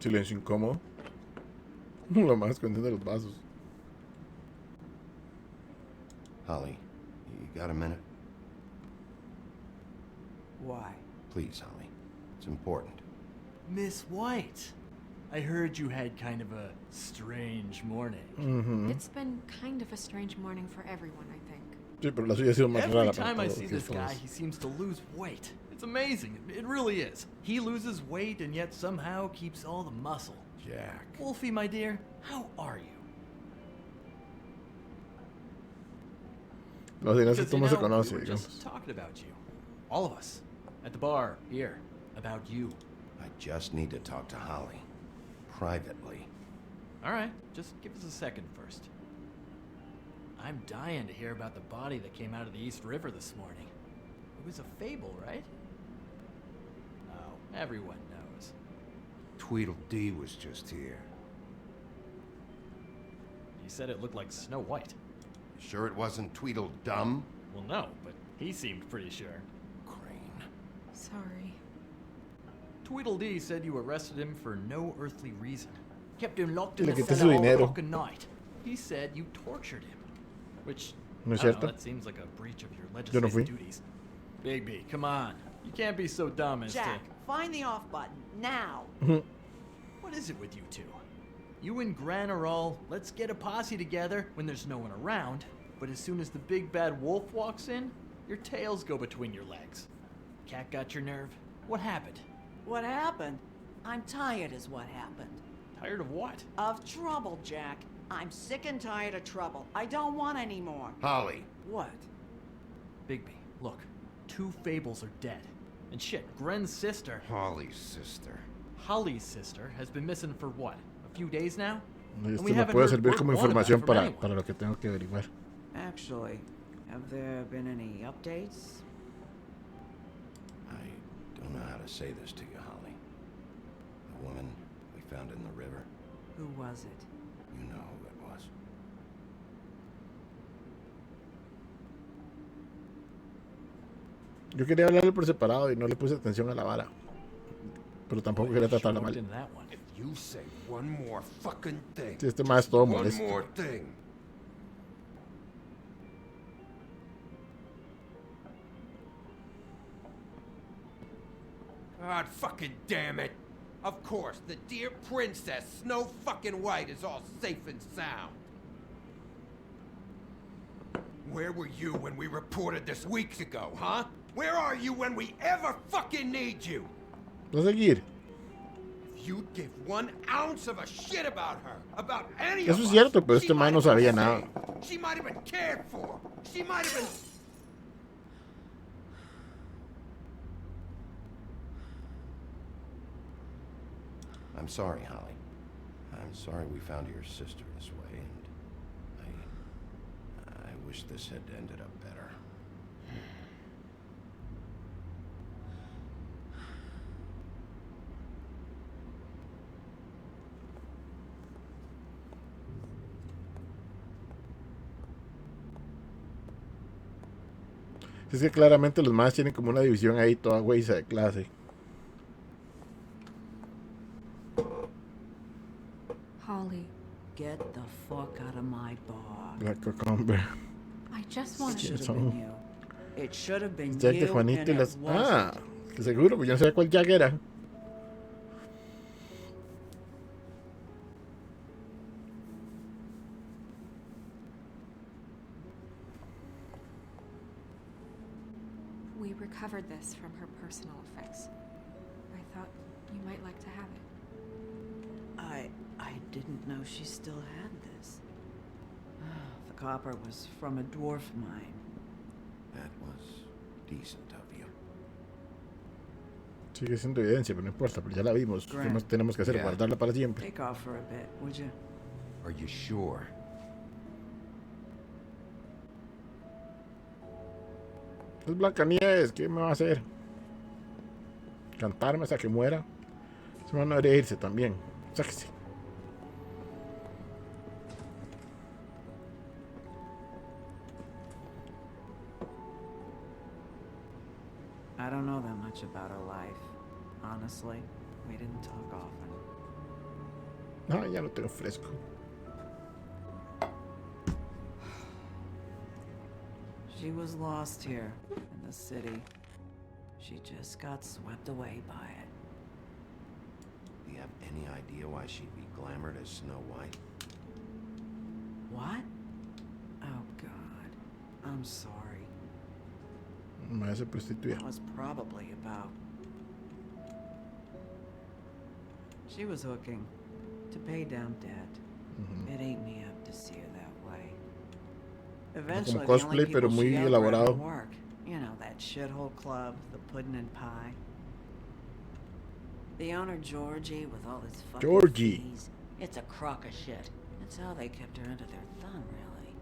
Silencio incómodo. Lo más escondiendo los vasos. Holly, you got a minute? Why? Please, Holly. It's important. Miss White, I heard you had kind of a strange morning. It's been kind of a strange morning for everyone, I think. Sí, pero la suya ha sido más Every rara para time I todos, see que this guy, todos. he seems to lose weight. It's amazing. It really is. He loses weight and yet somehow keeps all the muscle. Jack. Wolfie, my dear, how are you? No sé, no sé Because, cómo you se know, conoce, we were digamos. just talking about you. All of us. At the bar, here. About you. I just need to talk to Holly. Privately. All right, just give us a second first. I'm dying to hear about the body that came out of the East River this morning. It was a fable, right? Oh, everyone knows. Tweedledee was just here. He said it looked like Snow White. Sure it wasn't Tweedledum? Well, no, but he seemed pretty sure. Crane. Sorry. Tweedledee said you arrested him for no earthly reason. Kept him locked in Le the quité su cellar all dinero. fucking night. He said you tortured him. Which, ¿No es I don't know, cierto? that seems like a breach of your Yo no legislative fui. duties. Bigby, come on. You can't be so dumb as Jack, find the off button, now. to... What is it with you two? You and Gran are all, let's get a posse together when there's no one around, but as soon as the big bad wolf walks in, your tails go between your legs. Cat got your nerve? What happened? What happened? I'm tired is what happened. Tired of what? Of trouble, Jack. I'm sick and tired of trouble. I don't want any more. Holly. What? Bigby, look. 2 fables are dead. And shit, Gren's sister... Holly's sister. Holly's sister has been missing for what? A few days now? And Esto we me haven't puede heard servir word como one about it información from para, anyone. para lo que tengo que averiguar. Actually, have there been any updates? I don't know how to say this to you, Holly. The woman we found in the river, Who was it? you know who it was. Yo quería hablarle por separado y no le puse atención a la vara. Pero tampoco quería tratarla mal. Into that one. If you say one more fucking thing, Sí, este más es todo one molesto. more thing. God fucking damn it! Of course, the dear princess, Snow fucking White, is all safe and sound. Where were you when we reported this weeks ago, huh? Where are you when we ever fucking need you? Va a seguir. If you'd give 1 ounce of a shit about her, about any of Eso es us, cierto, pero she este man no might have been sabía nada. saved. She might have been cared for. She might have been... I'm sorry, Holly. Sorry we found your sister this way, and I wish this had ended up better. Es que claramente los más tienen como una división ahí toda güeyza de clase. Holly. Get the fuck out of my bar. La cucumber. I just want It should ¿Quiénes have been son? you. It should have been Jack de you, Juanito and y it las... wasn't. Ah, que seguro, pues yo no sabía cuál Jack era. We recovered this from her personal effects. I thought you might like to have it. I didn't know she still had this. The copper was from a dwarf mine. That was decent of you. Sigue siendo evidencia, pero no importa, pero ya la vimos. ¿Qué Grant. más tenemos que hacer? Yeah. Guardarla para siempre. Take off for a bit, would you? Are you sure? Es Blancanieves, ¿qué me va a hacer? Cantarme hasta que muera. Se van a debería irse también. Sáquese. I don't know that much about her life. Honestly, we didn't talk often. Ah, ya lo tengo fresco. She was lost here in the city. She just got swept away by it. Do you have any idea why she'd be glamored as Snow White? What? Oh, God. I'm sorry. Me hace prostituir. That was probably about... She was hooking to pay down debt. It ate me up to see her that way. Eventually, Como the only cosplay, people pero muy she outran elaborado. were work. You know, that shithole club, the Puddin' and Pie. The owner, Georgie, with all his fucking Georgie. fees. It's a crock of shit. That's how they kept her under their thumb, really.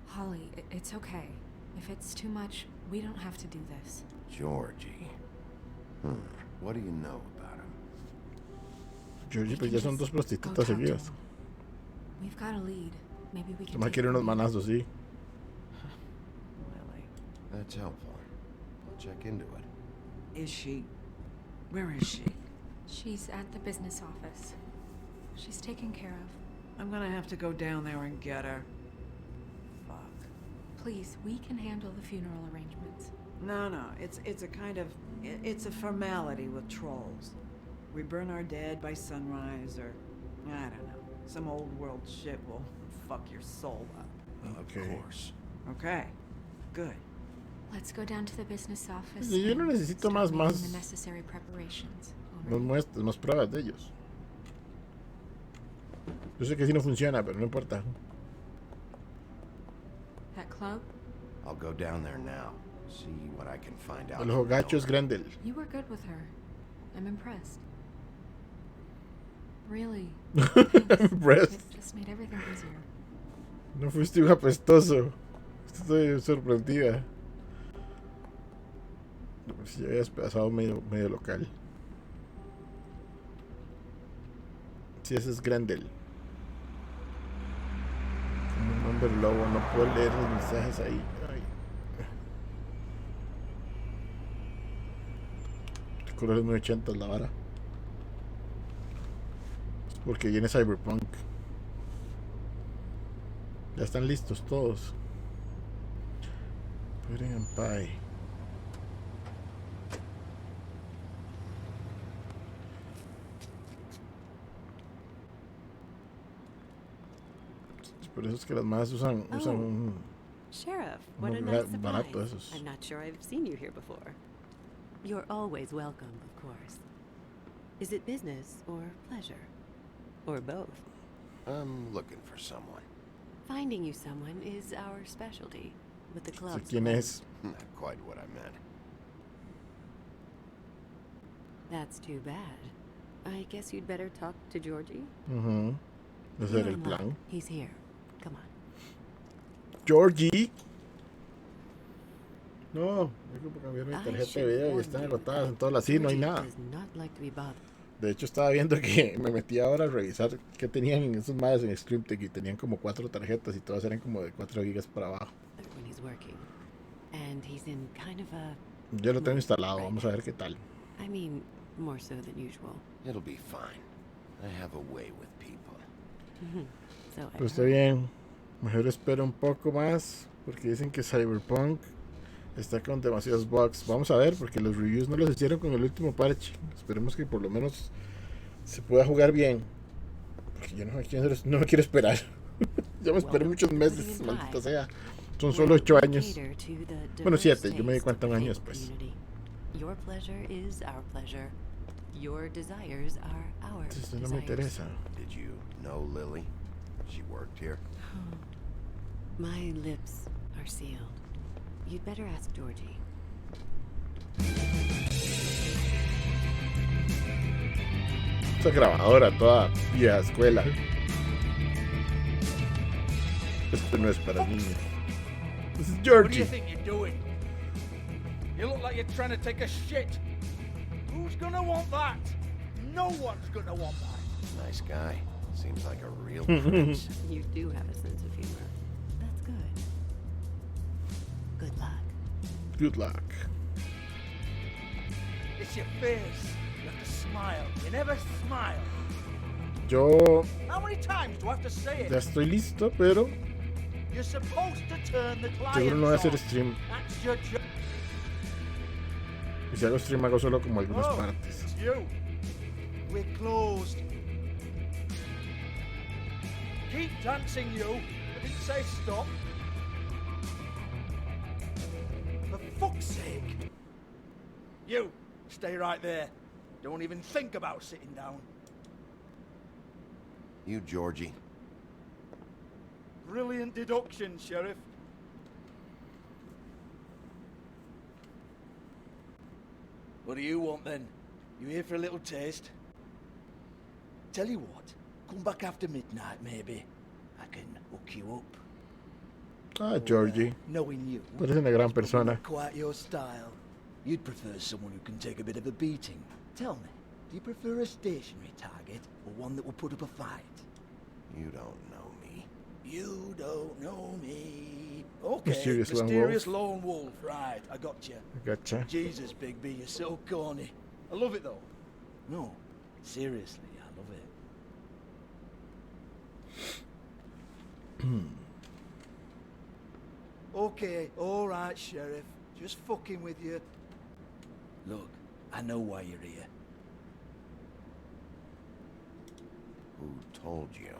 Holly, it's okay. If it's too much, we don't have to do this. Georgie. What do you know about him? Georgie, pues ya son dos prostitutas seguidas. We've got a lead. Maybe we can. Nomás quiere unos manazos, sí. That's helpful. I'll check into it. Is she... Where is she? She's at the business office. She's taken care of. I'm gonna have to go down there and get her. Fuck. Please, we can handle the funeral arrangements. No, it's a kind of... It's a formality with trolls. We burn our dead by sunrise, or... I don't know. Some old world shit will fuck your soul up. Okay. Of course. Okay. Good. Let's go down to the business office. Yo no necesito and más start making the más necessary preparations. All más right? muestras, más pruebas de ellos. Yo sé que sí no funciona, pero no importa. That club? I'll go down there now. See what I can find out. El ojo gacho es Grendel. You were good with her. I'm impressed. Really. Impressed. It just made everything easier. No fuiste un apestoso. Estoy sorprendida. Si ya habías pasado medio local. Si ese es Grendel. Como un hombre lobo, no puedo leer los mensajes ahí. Ay. El color es muy 80 la vara. Es porque viene Cyberpunk. Ya están listos todos. Pudding and Pie. Por eso es que las más usan Sheriff, what a unos nice surprise. baratos esos. I'm not sure I've seen you here before. You're always welcome, of course. Is it business or pleasure? Or both? I'm looking for someone. Finding you someone is our specialty with the club's ¿Quién es? Not quite what I meant. That's too bad. I guess you'd better talk to Georgie. Ese era el plan. He's here. Come on. Georgie. No, es que cambiar mi tarjeta de video y están agotadas en todas las. Sí, no hay nada. De hecho, estaba viendo que me metí ahora a revisar qué tenían en esos madres en ScreamTech y tenían como 4 tarjetas y todas eran como de 4 gigas para abajo. Yo lo tengo instalado, vamos a ver qué tal. I mean, more so than usual. It'll be fine. I have a way with people. Pues está bien. Mejor espero un poco más porque dicen que Cyberpunk está con demasiados bugs. Vamos a ver porque los reviews no los hicieron con el último parche. Esperemos que por lo menos se pueda jugar bien. Porque yo no me quiero esperar. Ya me esperé muchos meses, maldita sea. Son solo 8 años. Bueno, 7, yo me di cuenta un año después. Your pleasure is our pleasure. Your desires are our Eso no me interesa. Did you know Lily? She worked here? My lips are sealed. You'd better ask Georgie. Esa grabadora toda vieja escuela. Esto no es para niños. This is Georgie. What do you think you're doing? You look like you're trying to take a shit. Who's gonna want that? No one's gonna want that. Nice guy. Seems like a real prince. You do have a sense of humor. That's good. Good luck. Good luck. It's your face. You have to smile. You never smile. Yo How many times do I have to say it? ya estoy listo, pero You're supposed to turn the seguro no voy a hacer clients on. stream. That's your job. Y si hago stream hago solo como algunas partes. It's you. We're closed. Keep dancing, you. I didn't say stop. For fuck's sake. You, stay right there. Don't even think about sitting down. You, Georgie. Brilliant deduction, Sheriff. What do you want then? You here for a little taste? Tell you what, come back after midnight maybe. I can hook you up. Ah, Georgie. Knowing you, Parece una gran persona. not quite your style. You'd prefer someone who can take a bit of a beating. Tell me, do you prefer a stationary target or one that will put up a fight? You don't know me. You don't know me. Okay, Mysterious lone wolf. Right, I got you. Gotcha. Jesus, Big B, you're so corny. I love it though. No, seriously, I love it. Okay, alright, Sheriff. Just fucking with you. Look, I know why you're here. Who told you?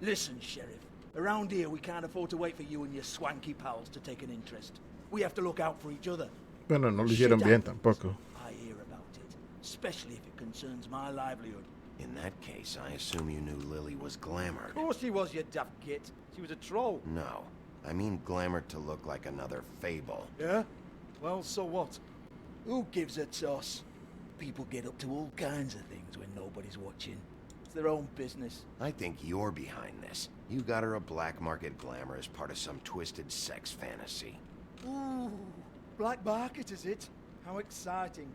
Listen, Sheriff. Around here, we can't afford to wait for you and your swanky pals to take an interest. We have to look out for each other. Bueno, no lo hicieron bien tampoco. I hear about it, especially if it concerns my livelihood. In that case, I assume you knew Lily was glamored. Of course she was, you daft git. She was a troll. No. I mean glamored to look like another fable. Yeah? Well, so what? Who gives a toss? People get up to all kinds of things when nobody's watching. It's their own business. I think you're behind this. You got her a black market glamour as part of some twisted sex fantasy. Ooh, black market is it? How exciting.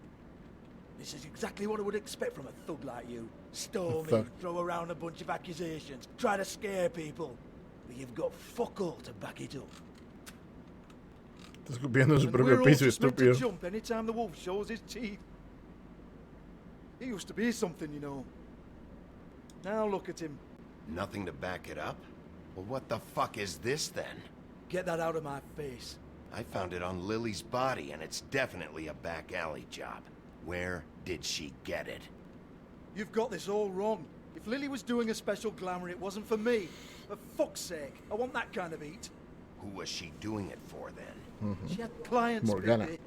This is exactly what I would expect from a thug like you. Stormy, throw around a bunch of accusations, try to scare people. But you've got fuck all to back it up. Está escupiendo en su And propio we're all piso, just meant to estúpido. jump anytime the wolf shows his teeth. He used to be something, you know. Now look at him. Nothing to back it up? Well, what the fuck is this then? Get that out of my face. I found it on Lily's body, and it's definitely a back alley job. Where did she get it? You've got this all wrong. If Lily was doing a special glamour, it wasn't for me. For fuck's sake, I want that kind of eat. Who was she doing it for then? She had clients, Morgana. baby.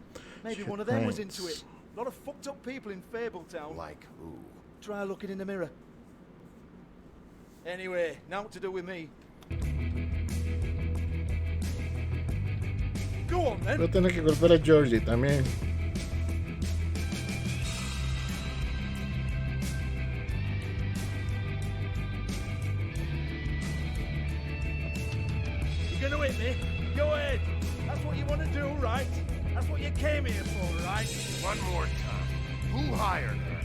Maybe She one had of them was clients. into it. A lot of fucked up people in Fabletown. Like who? Try looking in the mirror. Anyway, now what to do with me? Go on then. Voy a tener que golpear a Georgie también. gonna hit me? Go ahead. That's what you want to do, right? That's what you came here for, right? One more time. Who hired her?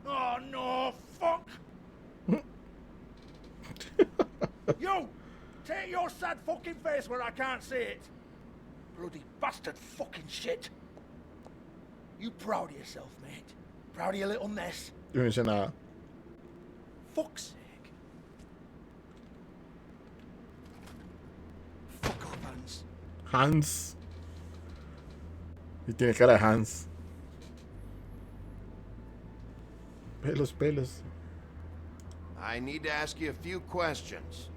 Oh no, fuck! You! Take your sad fucking face where I can't see it! Bloody bastard fucking shit! You proud of yourself, mate? Proud of your little mess? Yo no hice nada. Fuck's sake. Fuck off, Hans. Hans. Y tiene cara de Hans. Pelos. I need to ask you a few questions.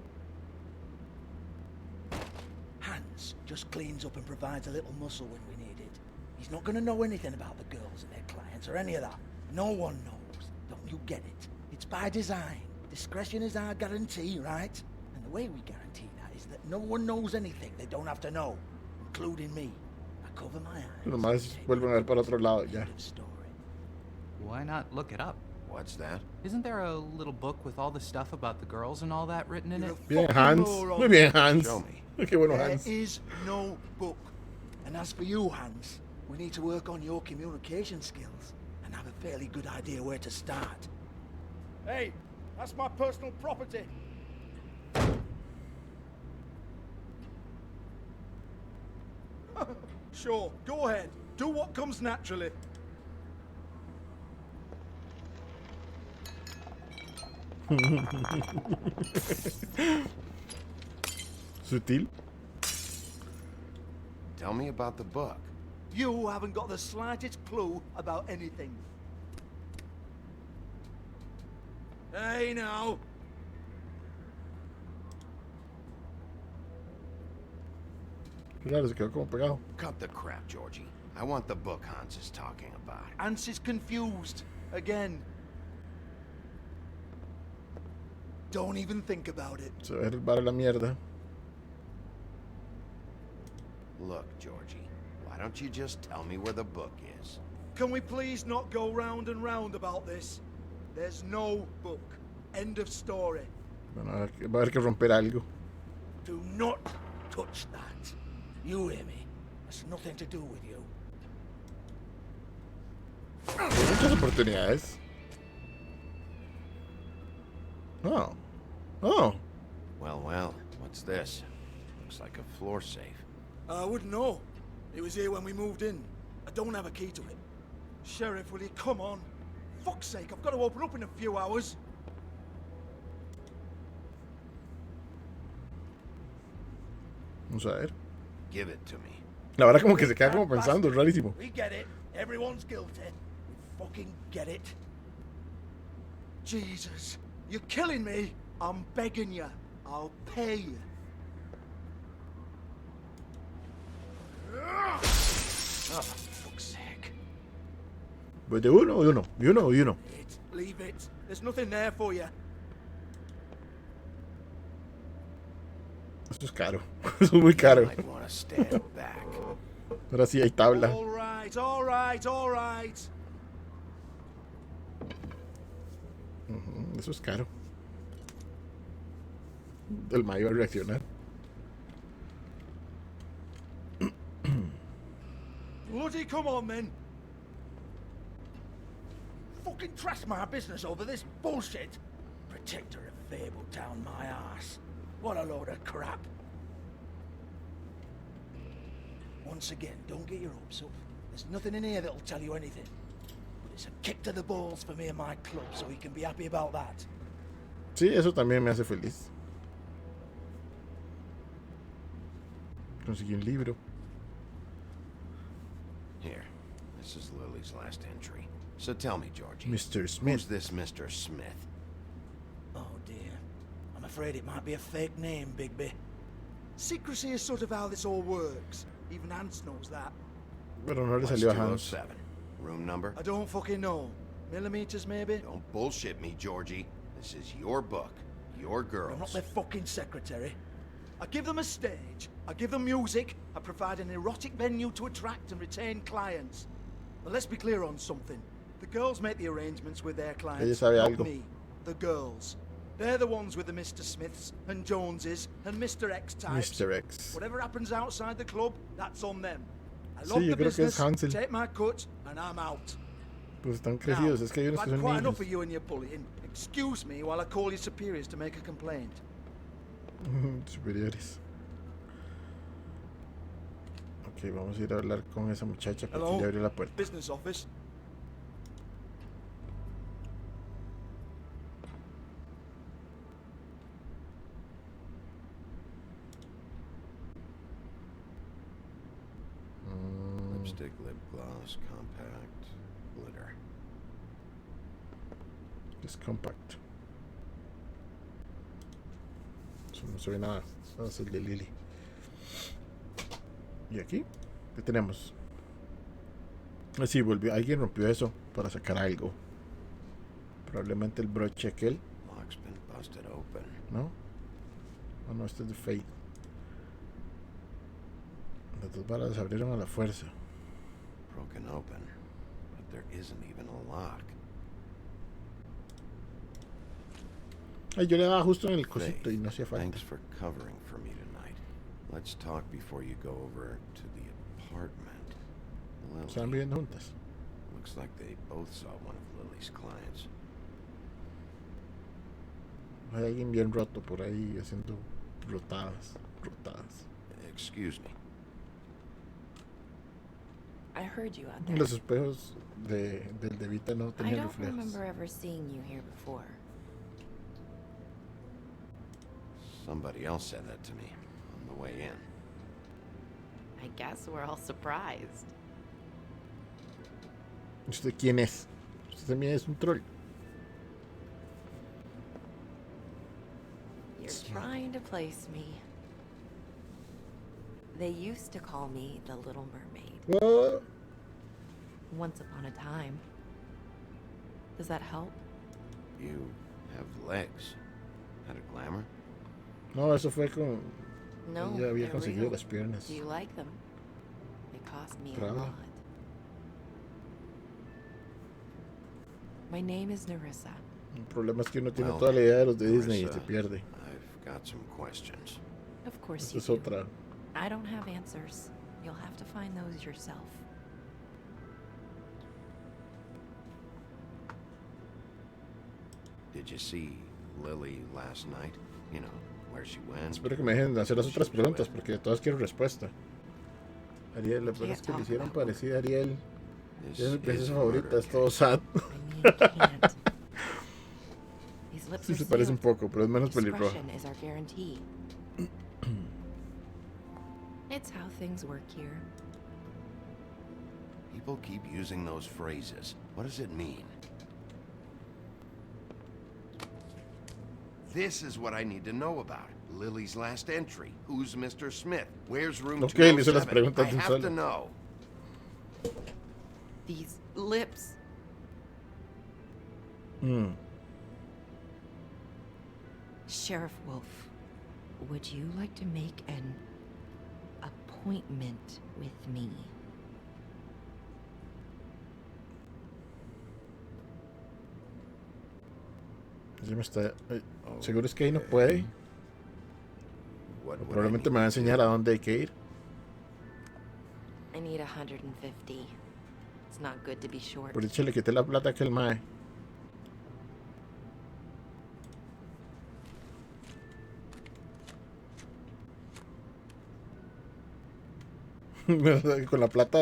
Hans just cleans up and provides a little muscle when we need it. He's not gonna know anything about the girls and their clients or any of that. No one knows. Don't you get it? It's by design. Discretion is our guarantee, right? And the way we guarantee that is that no one knows anything they don't have to know, including me. I cover my eyes. Nomás vuelven a ver para otro lado ya. Why not look it up? What's that? Isn't there a little book with all the stuff about the girls and all that written in it? Bien, Hans. Muy bien, Hans. Qué bueno, Hans. There is no book. And as for you, Hans, we need to work on your communication skills and have a fairly good idea where to start. Hey, that's my personal property. Sure, go ahead. Do what comes naturally. Sutil. Tell me about the book. You haven't got the slightest clue about anything. Hey, now. Claro, se quedó como pegado. Cut the crap, Georgie. I want the book Hans is talking about. Hans is confused. Again. Don't even think about it. Se va a ir la mierda. Look, Georgie, why don't you just tell me where the book is? Can we please not go round and round about this? There's no book. End of story. Bueno, va a haber que romper algo. Do not touch that. You hear me? It's nothing to do with you. Muchas oportunidades. Oh. Oh. Well, what's this? Looks like a floor safe. I wouldn't know. It was here when we moved in. I don't have a key to it. Sheriff, will you come on? Fuck's sake, I've got to open up in a few hours. Vamos a ver. Give it to me. La verdad como que se queda como pensando, rarísimo. We get it. Everyone's guilty. We fucking get it. Jesus, you're killing me. I'm begging you. I'll pay you. Oh, for fuck's sake. Pues de uno y uno. Leave it. There's nothing there for you. Esto es caro. Eso es muy caro. I want to stand back. Ahora sí hay tabla. All right. Eso es caro. El mayo va a reaccionar. Bloody come on, then. Fucking trash my business over this bullshit. Protector of Fabletown, my ass. What a load of crap. Once again, don't get your hopes up. There's nothing in here that'll tell you anything. But it's a kick to the balls for me and my club, so we can be happy about that. Sí, eso también me hace feliz. Conseguí un libro. Here, this is Lily's last entry. So tell me, Georgie. Mr. Smith. Who's this Mr. Smith? Oh dear. I'm afraid it might be a fake name, Bigby. Secrecy is sort of how this all works. Even Hans knows that. Pero no le salió a Hans. 207. Room number? I don't fucking know. Millimeters, maybe? Don't bullshit me, Georgie. This is your book. Your girls. I'm not their fucking secretary. I give them a stage. I give them music. I provide an erotic venue to attract and retain clients. But let's be clear on something. The girls make the arrangements with their clients, Ella sabe not algo. me. The girls. They're the ones with the Mr. Smiths and Joneses and Mr. X types. Mr. X. Whatever happens outside the club, that's on them. I Sí, love yo the creo que es business, Hansel. take my cut, and I'm out. Pues están crecidos, Now, es que hay unos I've que had son quite niños. enough of you and your bullying. Excuse me while I call your superiors to make a complaint. Superiores. Ok, vamos a ir a hablar con esa muchacha porque Hello? ya abrió la puerta. Business office. Lipstick, lip gloss, compact, glitter. Es compact. Eso no se ve nada. Eso es el de Lily. ¿Y aquí? ¿Qué tenemos? Ah, sí, volvió. Alguien rompió eso para sacar algo. Probablemente el broche aquel. Lock's been busted open. ¿No? Oh, no, este es de Faith. Las dos balas se abrieron a la fuerza. Broken open, but there isn't even a lock. Ay, yo le daba justo en el cosito y no hacía falta. Thanks for covering for me tonight. Let's talk before you go over to the apartment. Estaban viviendo juntas. Looks like they both saw one of Lily's clients. Hay alguien bien roto por ahí haciendo rotadas. Excuse me. I heard you out there. Los espejos del de Vita no I tenían don't reflejos. remember ever seeing you here before. Somebody else said that to me on the way in. I guess we're all surprised. ¿Usted quién es? Usted también es un troll. You're trying to place me. They used to call me the Little Mermaid. What? Once upon a time. Does that help? You have legs. Had a glamour? No, eso fue con... No, Ella había they're conseguido real. las piernas. Do you like them? They cost me a Claro. lot. My name is Nerissa. El problema es que uno tiene Well, toda la idea de los de Disney y Marissa, se pierde. I've got some questions. Of course Esta you es do. otra. I don't have answers. You'll have to find those yourself. Did you see Lily last night? You know, where she went? Espero que me dejen hacer las otras preguntas porque de todas quiero respuesta. Ariel, la verdad es que le hicieron parecida a Ariel. This Es mi is princesa murder, favorita, es todo sad. These lips Sí are se parece un sealed. poco, pero es menos pelirroja. Discretion is our guarantee. It's how things work here. People keep using those phrases. What does it mean? This is what I need to know about. Lily's last entry. Who's Mr. Smith? Where's room Ok, le hizo las 207? preguntas I de un have to solo. know. These lips. Mm. Sheriff Wolf, would you like to make an appointment with me? Ya me está... ¿Seguro es que ahí no puede? What O would I probablemente need me va a to enseñar do? a dónde hay que ir. I need 150. It's not good to be short. Por dicho le quité la plata a aquel mae. Con la plata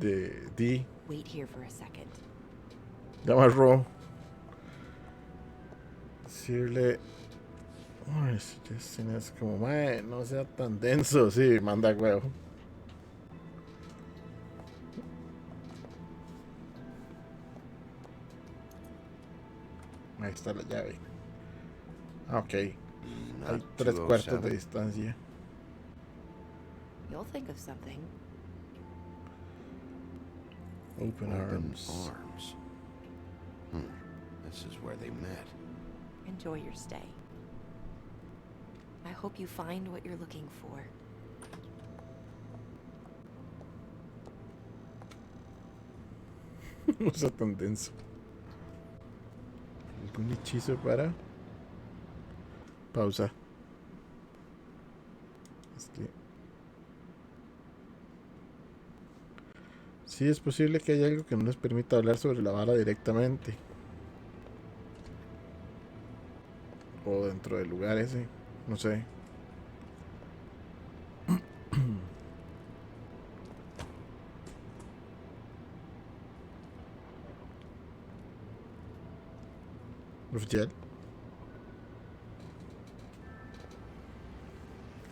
de D. Wait here for a second. Ya amarró. Decirle... Ay, Justin es como, mae, no sea tan denso. Sí, manda huevo. Ahí está la llave. Ah, ok. Hay Not 3 cuartos de 207. distancia. You'll think of something. Open arms. arms. This is where they met. Enjoy your stay. I hope you find what you're looking for. No sea tan denso. ¿Algún hechizo para? Pausa. Sí, es posible que haya algo que no nos permita hablar sobre la vara directamente. O dentro del lugar ese. No sé. Oficial.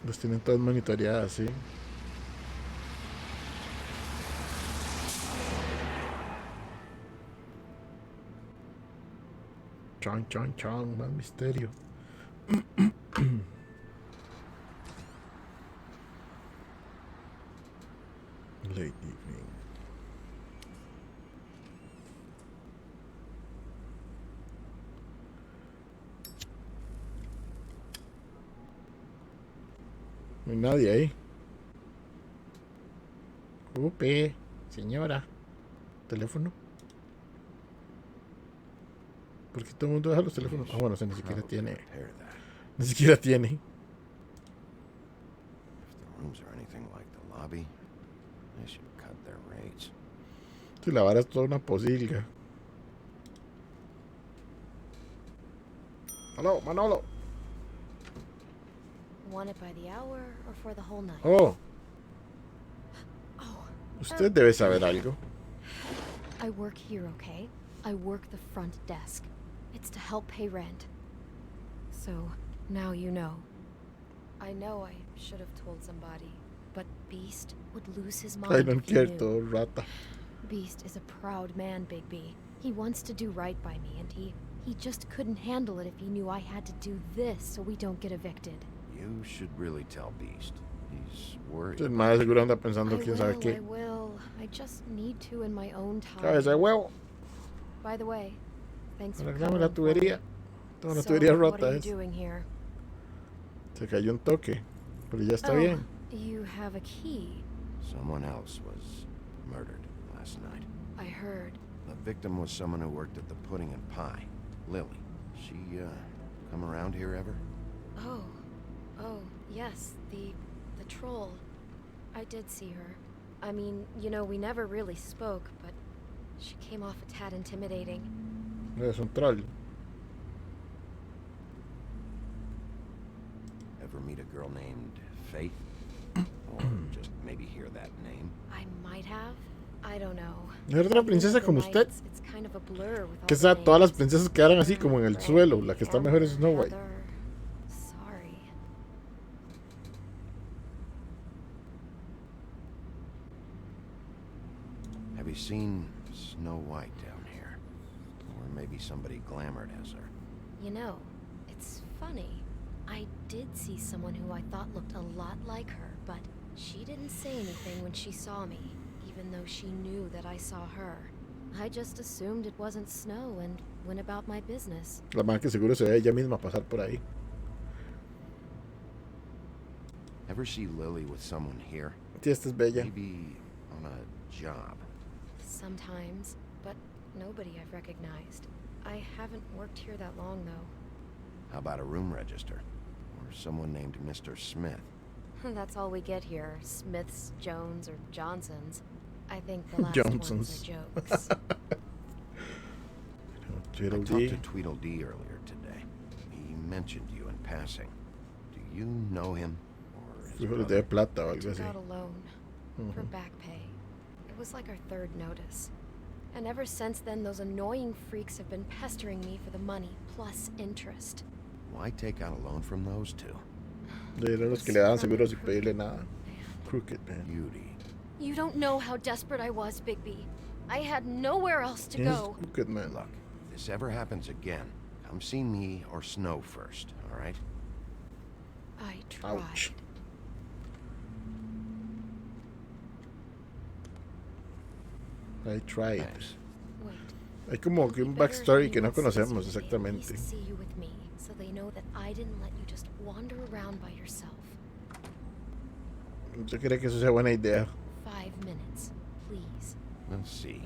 Los tienen todas monitoreadas, sí. Chan, chan, chan, más misterio. Late evening. No hay nadie ahí. Upe, señora. ¿Teléfono? ¿Por qué todo el mundo deja los teléfonos? Ah, bueno, o sea, ni siquiera tiene. Ni siquiera tiene. Si la vara es toda una posilga. Aló, Manolo. Want it by the hour or for the whole night? Oh. Usted debe saber algo. I work here, okay? I work the front desk. It's to help pay rent. So, now you know. I know I should have told somebody, but Beast would lose his mind. I don't if he care, knew. todo rata. Beast is a proud man, Bigby. He wants to do right by me, and he just couldn't handle it if he knew I had to do this so we don't get evicted. You should really tell Beast. He's worried. El más seguro anda pensando quién sabe I qué. will. I just need to in my own time. Cabeza de huevo. By the way, thanks for Arreglame la coming for me. tubería. Tengo una So, tubería what rota. are you Es. doing here? Se cayó un toque. Pero ya está Oh, bien. You have a key. Someone else was murdered last night. I heard. The victim was someone who worked at the Pudding and Pie. Lily. She, come around here ever? Oh, yes, the troll. I did see her. I mean, you know, we never really spoke, but she came off a tad intimidating. Es un troll. Ever meet a girl named Faith? Or just maybe hear that name? I might have. I don't know. ¿No era otra princesa como usted? It's kind of a blur with all Que the sea, todas las names. princesas quedaron así como en el suelo. La que está mejor es Snow White. Heather. Sorry. Have you seen Snow White down here? Or maybe somebody glamored as her? You know, it's funny. I did see someone who I thought looked a lot like her, but she didn't say anything when she saw me, even though she knew that I saw her. I just assumed it wasn't Snow and went about my business. La más que seguro se ve ella misma pasar por ahí. Ever see Lily with someone here? Sí, esta es bella. Maybe on a job. Sometimes, but nobody I've recognized. I haven't worked here that long, though. How about a room register? Or someone named Mr. Smith? That's all we get here. Smiths, Jones, or Johnsons. I think the last Johnsons. ones are jokes. I Tweedledee. talked to Tweedledee earlier today. He mentioned you in passing. Do you know him? Or his Frijoles brother? de plata o algo Took así. out a loan for back pay. It was like our third notice. And ever since then, those annoying freaks have been pestering me for the money, plus interest. Why take out a loan from those two? Eran los que le daban seguro sin pedirle nada. Crooked man. Beauty. You don't know how desperate I was, Bigby. I had nowhere else to Yes, go. crooked man. Look, if this ever happens again, come see me or Snow first, all right? I tried. Ouch. I tried. Thanks. Wait. Hay como que un You better backstory hang que no on, Susie, conocemos they at exactamente. least see you with me, so they know that I didn't let you just wander around by yourself. ¿Usted cree que eso sea buena idea? 5 minutes, please. We'll see,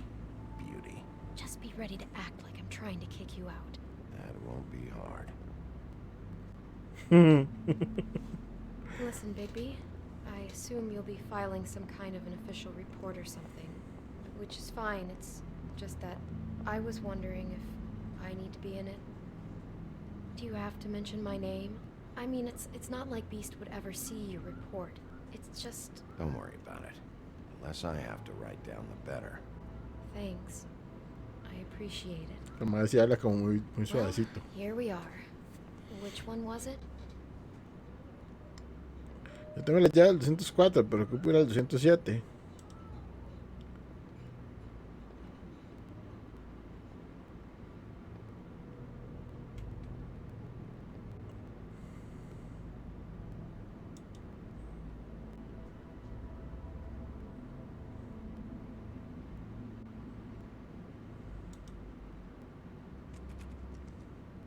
Beauty. Just be ready to act like I'm trying to kick you out. That won't be hard. Listen, Bigby, I assume you'll be filing some kind of an official report or something. Which is fine, it's just that I was wondering if I need to be in it. Do you have to mention my name? I mean, it's not like Beast would ever see your report. It's just... Don't worry about it. The less I have to write down, the better. Thanks. I appreciate it. Como decía, habla como muy suavecito. Here we are. Which one was it? Yo tengo la llave del 204, pero ocupo ir al 207.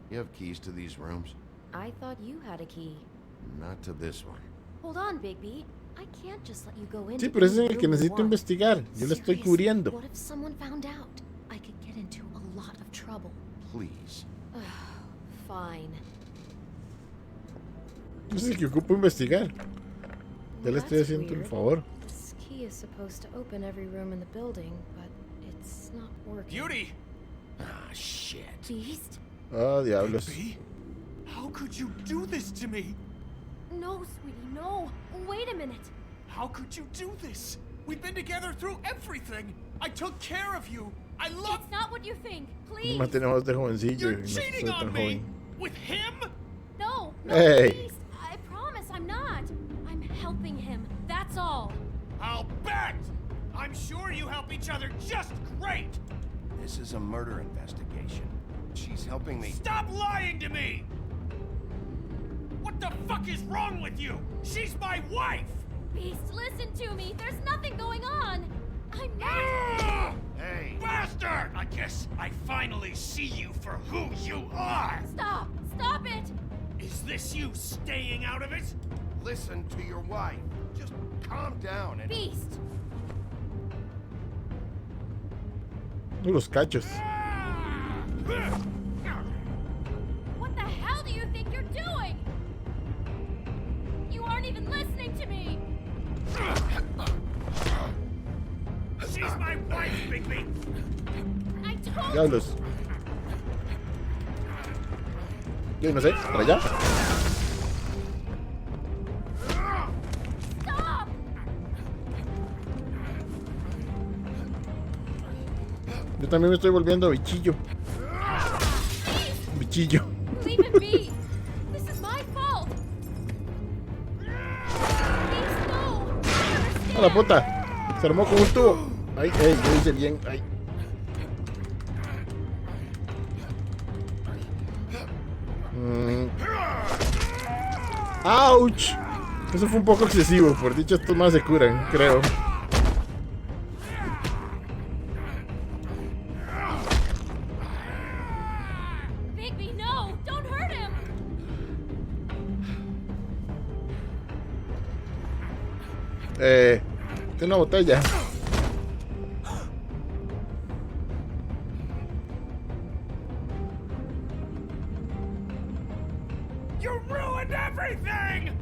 You have keys to these rooms? I thought you had a key. Not to this one. Hold on, Bigby. I can't just let you go in. Sí, pero ese es el que necesito investigar. Yo lo estoy cubriendo. What if someone found out? I could get into a lot of trouble. Please. Fine. Ese es el que ocupo investigar. Ya le estoy haciendo el favor. This key is supposed to open every room in the building, but it's not working. Beauty! Ah, shit. Beast? Ah, diablos. How could you do this to me? No, sweetie, no. Wait a minute. How could you do this? We've been together through everything. I took care of you. I love... It's not what you think. Please. Más tenemos de jovencillo You're y no soy cheating tan on me. joven. With him? No, Hey. Beast. I promise I'm not. I'm helping him. That's all. I'll bet! I'm sure you help each other just great! This is a murder investigation. She's helping me. Stop lying to me! What the fuck is wrong with you? She's my wife! Beast, listen to me. There's nothing going on. I'm not. Ah! Hey! Bastard! I guess I finally see you for who you are! Stop. Stop it. Is this you staying out of it? Listen to your wife. Just calm down and... Beast. Los cachos. What the hell do you think you're doing? You aren't even listening to me. She's my wife, Bigby! I told you. Diablos. Yo no sé, para allá. Stop. Yo también me estoy volviendo bichillo. Bichillo. Leave it be. This is my fault. Beast, no. A la puta. Se armó con un tubo. Ay, yo hice bien. Ay. ¡Auch! Eso fue un poco excesivo. Por dicho, estos más se curan, creo. Bigby, no. Don't hurt him. Tiene una botella. You ruined everything!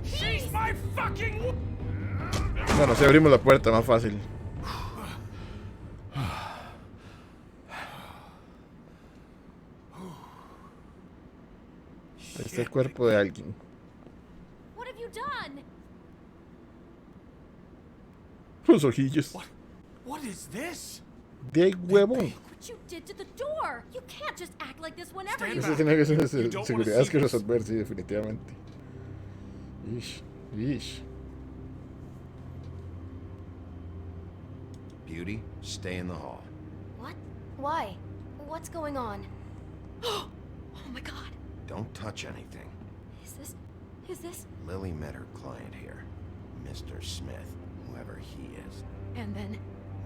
She's my fucking... Bueno, si abrimos la puerta, más fácil. Ahí está el cuerpo de alguien. What have you done? Los ojillos. What is this? De huevón. What you did to the door. You can't just act like this whenever you... Eso tiene que ser seguridad que resolver, sí, definitivamente. Ish, ish. Beauty, stay in the hall. What? Why? What's going on? Oh my god. Don't touch anything. Is this? Lily met her client here, Mr. Smith, whoever he is. And then?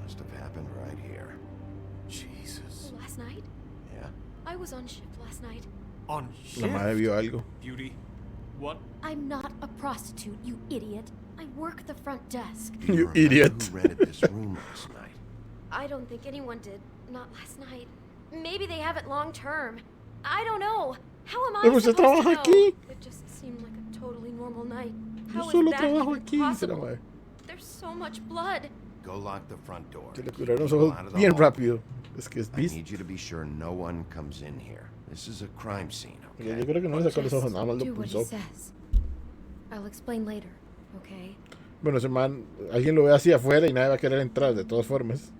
Must have happened right here. Jesus. Last night? Yeah? I was on shift last night. On La madre vio algo. Beauty. What? I'm not a prostitute, you idiot. I work the front desk. You idiot. Who rented this room last night? I don't think anyone did. Not last night. Maybe they have it long term. I don't know. How am I Pero usted supposed to trabaja know? aquí. It just seemed like a Yo totally solo normal night. trabajo It just seemed like a totally normal night. Yo How is solo that trabajo even aquí, dice la possible? madre. There's so much blood. Go lock the front door. Se le Keep curaron los people ojos out of the bien hall. rápido. Es que es I beast. need you to be sure no one comes in here. This is a crime scene, Yo okay? creo que no le sacó los ojos, nada más lo Do what he pulsó. says. I'll explain later, okay? Bueno, ese man, alguien lo ve así afuera y nadie va a querer entrar, de todas formas.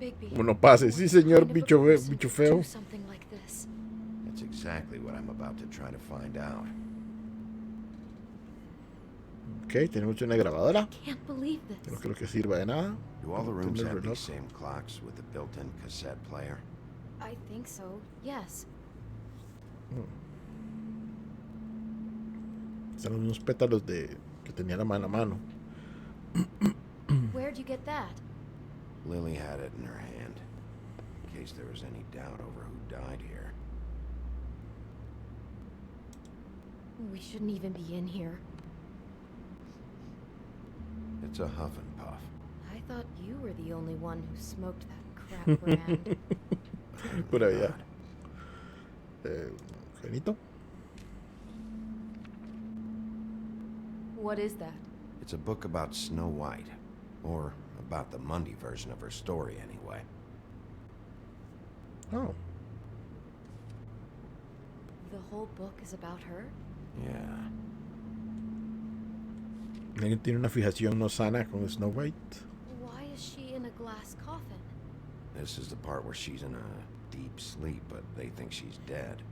Bigby. Como no pase. Sí, señor, bicho, bicho feo. Do something like this. That's exactly what I'm about to try to find out. Ok, tenemos una grabadora. Can't believe No this. creo que sirva de nada. Do all the rooms Tiene el have reloj. these same clocks with the built-in cassette player? I think so. Yes. Están unos pétalos de que tenía la mano a mano. Where'd you get that? Lily had it in her hand, in case there was any doubt over who died here. We shouldn't even be in here. It's a huff and puff. I thought you were the only one who smoked that crap brand. Por allá. Genito. What is that? It's a book about Snow White. Or about the Mundy version of her story, anyway. Oh. The whole book is about her? Yeah. Alguien tiene una fijación no sana con Snow White. Why is she in a glass coffin? This is the part where she's in a deep sleep, but they think she's dead.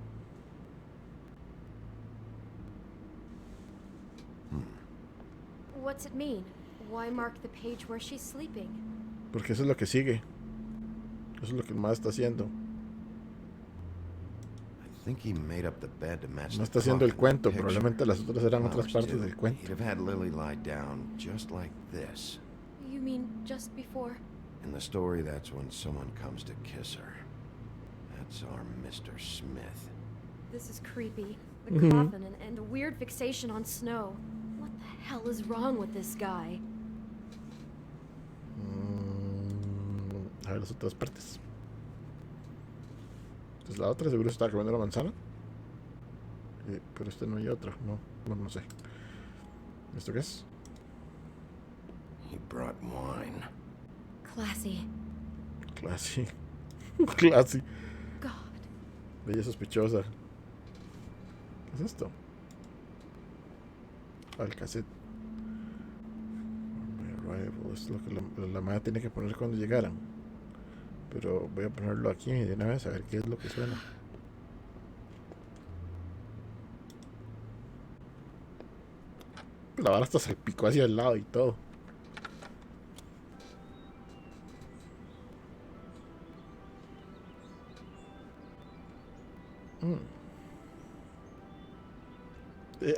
What's it mean? Why mark the page where she's sleeping? Porque eso es lo que sigue. Eso es lo que el más está haciendo. I think he made up the bed to match No the está haciendo el clock in the cuento. picture. Probablemente las otras eran otras Flowers, partes too. del cuento. He'd have had Lily lie down just like this. You mean just before? In the story, that's when someone comes to kiss her. That's our Mr. Smith. This is creepy. The Mhm. coffin and a weird fixation on Snow. What the hell is wrong with this guy? A ver las otras partes. Entonces la otra seguro estaba comiendo la manzana. Pero este no hay otra. No, bueno, no sé. ¿Esto qué es? He brought wine. Classy. Classy. Classy. God. Bella sospechosa. ¿Qué es esto? Ah, el cassette. My Arrival. Es lo que la madre tiene que poner cuando llegaran. Pero voy a ponerlo aquí de una vez a ver qué es lo que suena. La vara hasta salpicó hacia el lado y todo.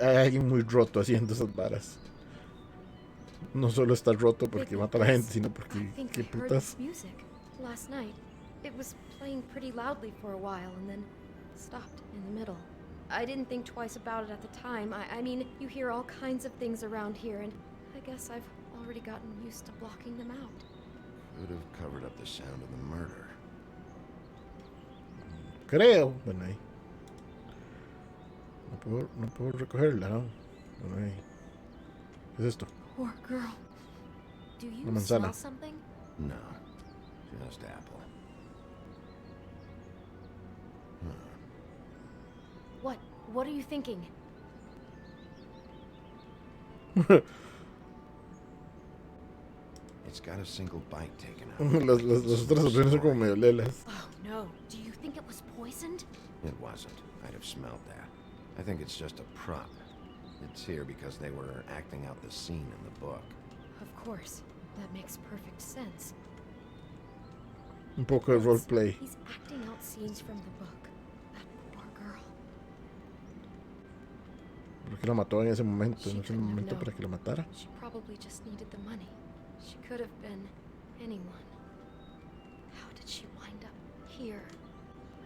Hay alguien muy roto haciendo esas varas. No solo está roto porque mata a la gente, sino porque I think qué I heard putas. this music last night. It was playing pretty loudly for a while and then stopped in the middle. I didn't think twice about it at the time. I mean, you hear all kinds of things around here, and I guess I've already gotten used to blocking them out. Could have covered up the sound of the murder. Creo. Bueno, ahí. No puedo recogerla, ¿no? Bueno, ahí. ¿Qué es esto? Poor girl. Do you Una manzana. smell something? No, just apple. What are you thinking? It's got a single bite taken out. las otras opciones son como medio lelas. Oh no. Do you think it was poisoned? It wasn't. I'd have smelled that. I think it's just a prop. It's here because they were acting out the scene in the book. Of course. That makes perfect sense. Un poco de roleplay. He's acting out scenes from the book. That poor girl. ¿Por qué lo mató en ese momento? She ¿No es el couldn't have momento known. para que lo matara? She probably just needed the money. She could have been anyone. How did she wind up here?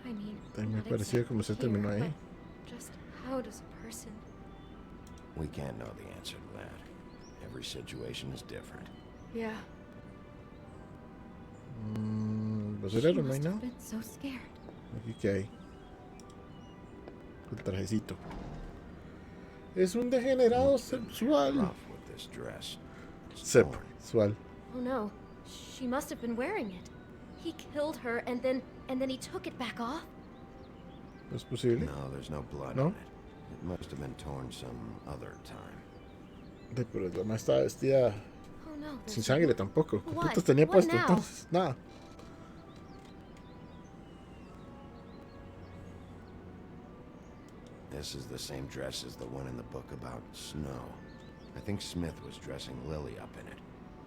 I mean, También me not parecía como se exactly terminó here, ahí. but just how does a person? We can't know the answer to that. Every situation is different. Yeah. basurero no hay She nada. must have been so scared. Aquí que hay. El trajecito. Es un degenerado sexual. Rough with this dress. Sexual. Oh no, she must have been wearing it. He killed her and then he took it back off? ¿Es posible? No, there's no blood ¿No? on it. It must have been torn some other time. Pero la mamá estaba vestida Oh no, sin there's sangre no- tampoco. ¿Qué What? putas tenía What puesto now? entonces? Nada. This is the same dress as the one in the book about Snow. I think Smith was dressing Lily up in it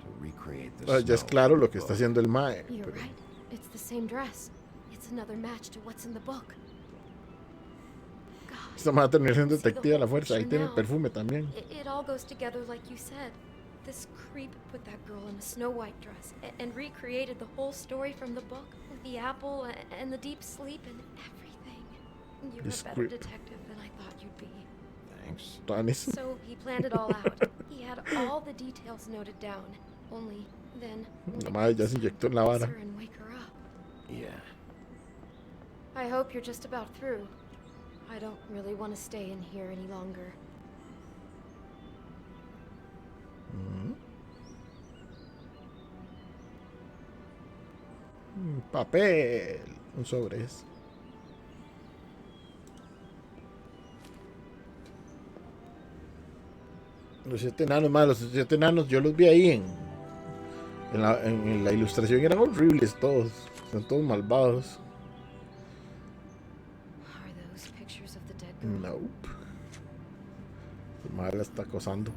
to recreate the Ya es snow claro from lo the que está book. haciendo el mae. You're pero- right. It's the same dress. It's another match to what's in the book. Esta mae va a terminar siendo See the detective a la whole fuerza. Ahí picture tiene el now. perfume también. It all goes together like you said. This creep put that girl in a Snow White dress and recreated the whole story from the book with the apple and the deep sleep and everything. You're This a better creep. detective than I thought you'd be. Thanks. Tanis. So he planned it all out. He had all the details noted down. Only then La madre ya se inyectó en la kiss vara. her and wake her up. Yeah. I hope you're just about through. I don't really want to stay in here any longer. Papel. Un sobre es. Los 7 enanos, más los 7 enanos, yo los vi ahí en la ilustración, eran horribles todos. Son todos malvados. Are those pictures of the dead girl? Nope. El mae la está acosando.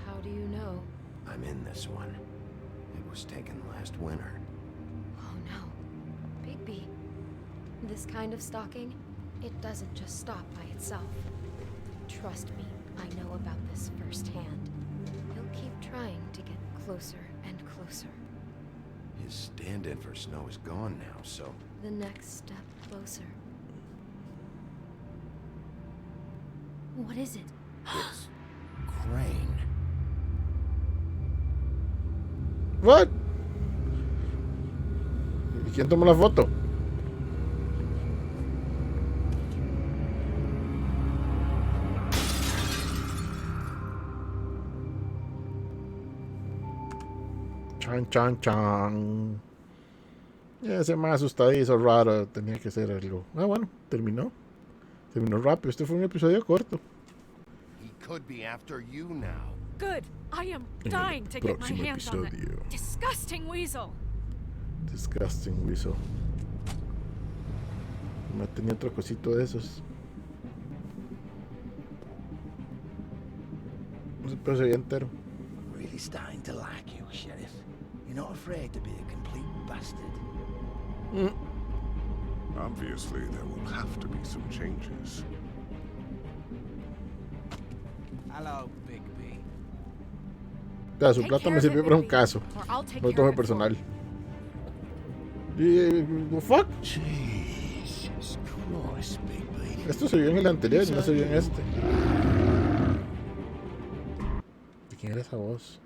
How do you know? I'm in this one. It was taken last winter. Oh no. Bigby. This kind of stalking, it doesn't just stop by itself. Trust me, I know about this firsthand. He'll keep trying to get closer and closer. His stand-in for Snow is gone now, so The next step closer. What is it? it's Crane. What? ¿Y quién tomó la foto? Chan, chan, chan. Ese más asustadizo raro tenía que ser algo. Ah, bueno, terminó. Terminó rápido. Este fue un episodio corto. He could be after you now. Good. I am En el dying to get my próximo hands on that episodio. disgusting weasel. Disgusting Weasel. Me tenía otro cosito de esos. Pero se veía entero. Really starting to like you, Sheriff. You're not afraid to be a complete bastard. Obviously, there will have to be some changes. Hello, Bigby. Ya, su Take plata care me of sirvió it, para un Bigby, caso. or I'll take No lo care tome of it for personal. Fuck. Jesus Christ, Bigby. Esto se vio en el anterior y no se vio en este. ¿De quién era esa voz?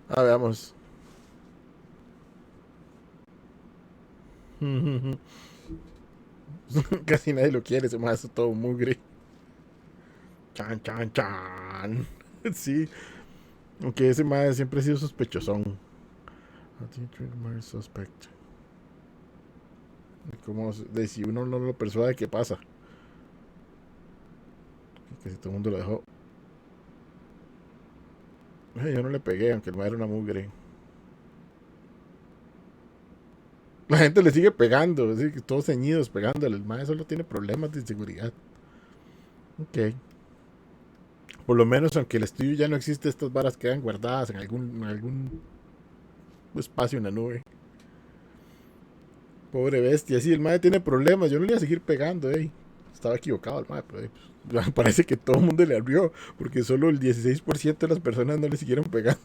Ah, veamos. Casi nadie lo quiere, se me hace todo mugre. Chan, chan, chan. Sí. Aunque ese madre siempre ha sido sospechosón. I think you're more suspect. Como de si uno no lo persuade, ¿qué pasa? Que si todo el mundo lo dejó. Ay, yo no le pegué, aunque el madre era una mugre. La gente le sigue pegando, así que todos ceñidos pegándole. El madre solo tiene problemas de inseguridad. Ok. Por lo menos, aunque el estudio ya no existe, estas varas quedan guardadas en algún espacio en la nube. Pobre bestia, sí, el madre tiene problemas. Yo no le iba a seguir pegando, estaba equivocado el madre, pero pues, parece que todo el mundo le abrió, porque solo el 16% de las personas no le siguieron pegando.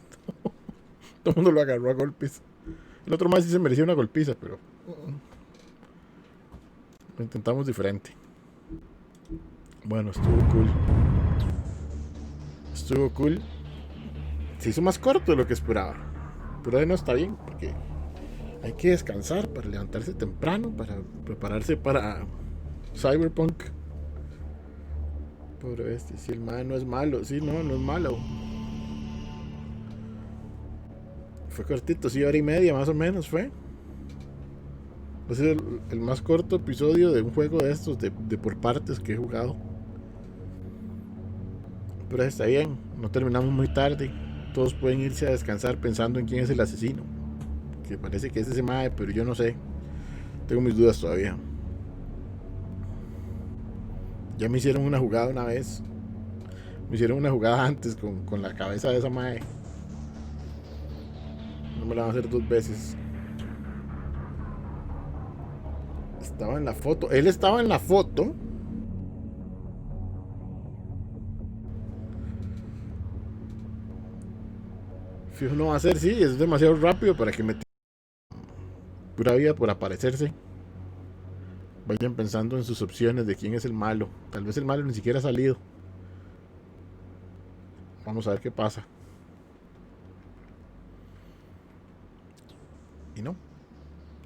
Todo el mundo lo agarró a golpes. El otro más sí se merecía una golpiza, pero lo intentamos diferente. Bueno, estuvo cool. Estuvo cool. Se hizo más corto de lo que esperaba, pero ahí no está bien, porque Hay que descansar para levantarse temprano, para prepararse para Cyberpunk. Pobre bestia, si el man no es malo, sí, no es malo. Fue cortito, sí, 1 hora y media más o menos fue. Va a ser el más corto episodio de un juego de estos, de por partes que he jugado. Pero está bien, no terminamos muy tarde. Todos pueden irse a descansar pensando en quién es el asesino. Que parece que es ese mae, pero yo no sé. Tengo mis dudas todavía. Ya me hicieron una jugada una vez. Me hicieron una jugada antes con la cabeza de esa mae. No me la van a hacer 2 veces. Estaba en la foto. Él estaba en la foto. Fijo no va a ser, sí, es demasiado rápido para que me pura vida por aparecerse. Vayan pensando en sus opciones de quién es el malo. Tal vez el malo ni siquiera ha salido. Vamos a ver qué pasa. Y no.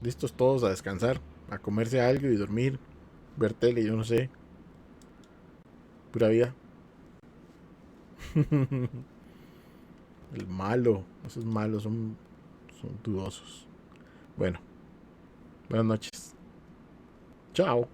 Listos todos a descansar, a comerse algo y dormir, ver tele, yo no sé. Pura vida. El malo, esos malos son dudosos. Bueno, buenas noches. Chao.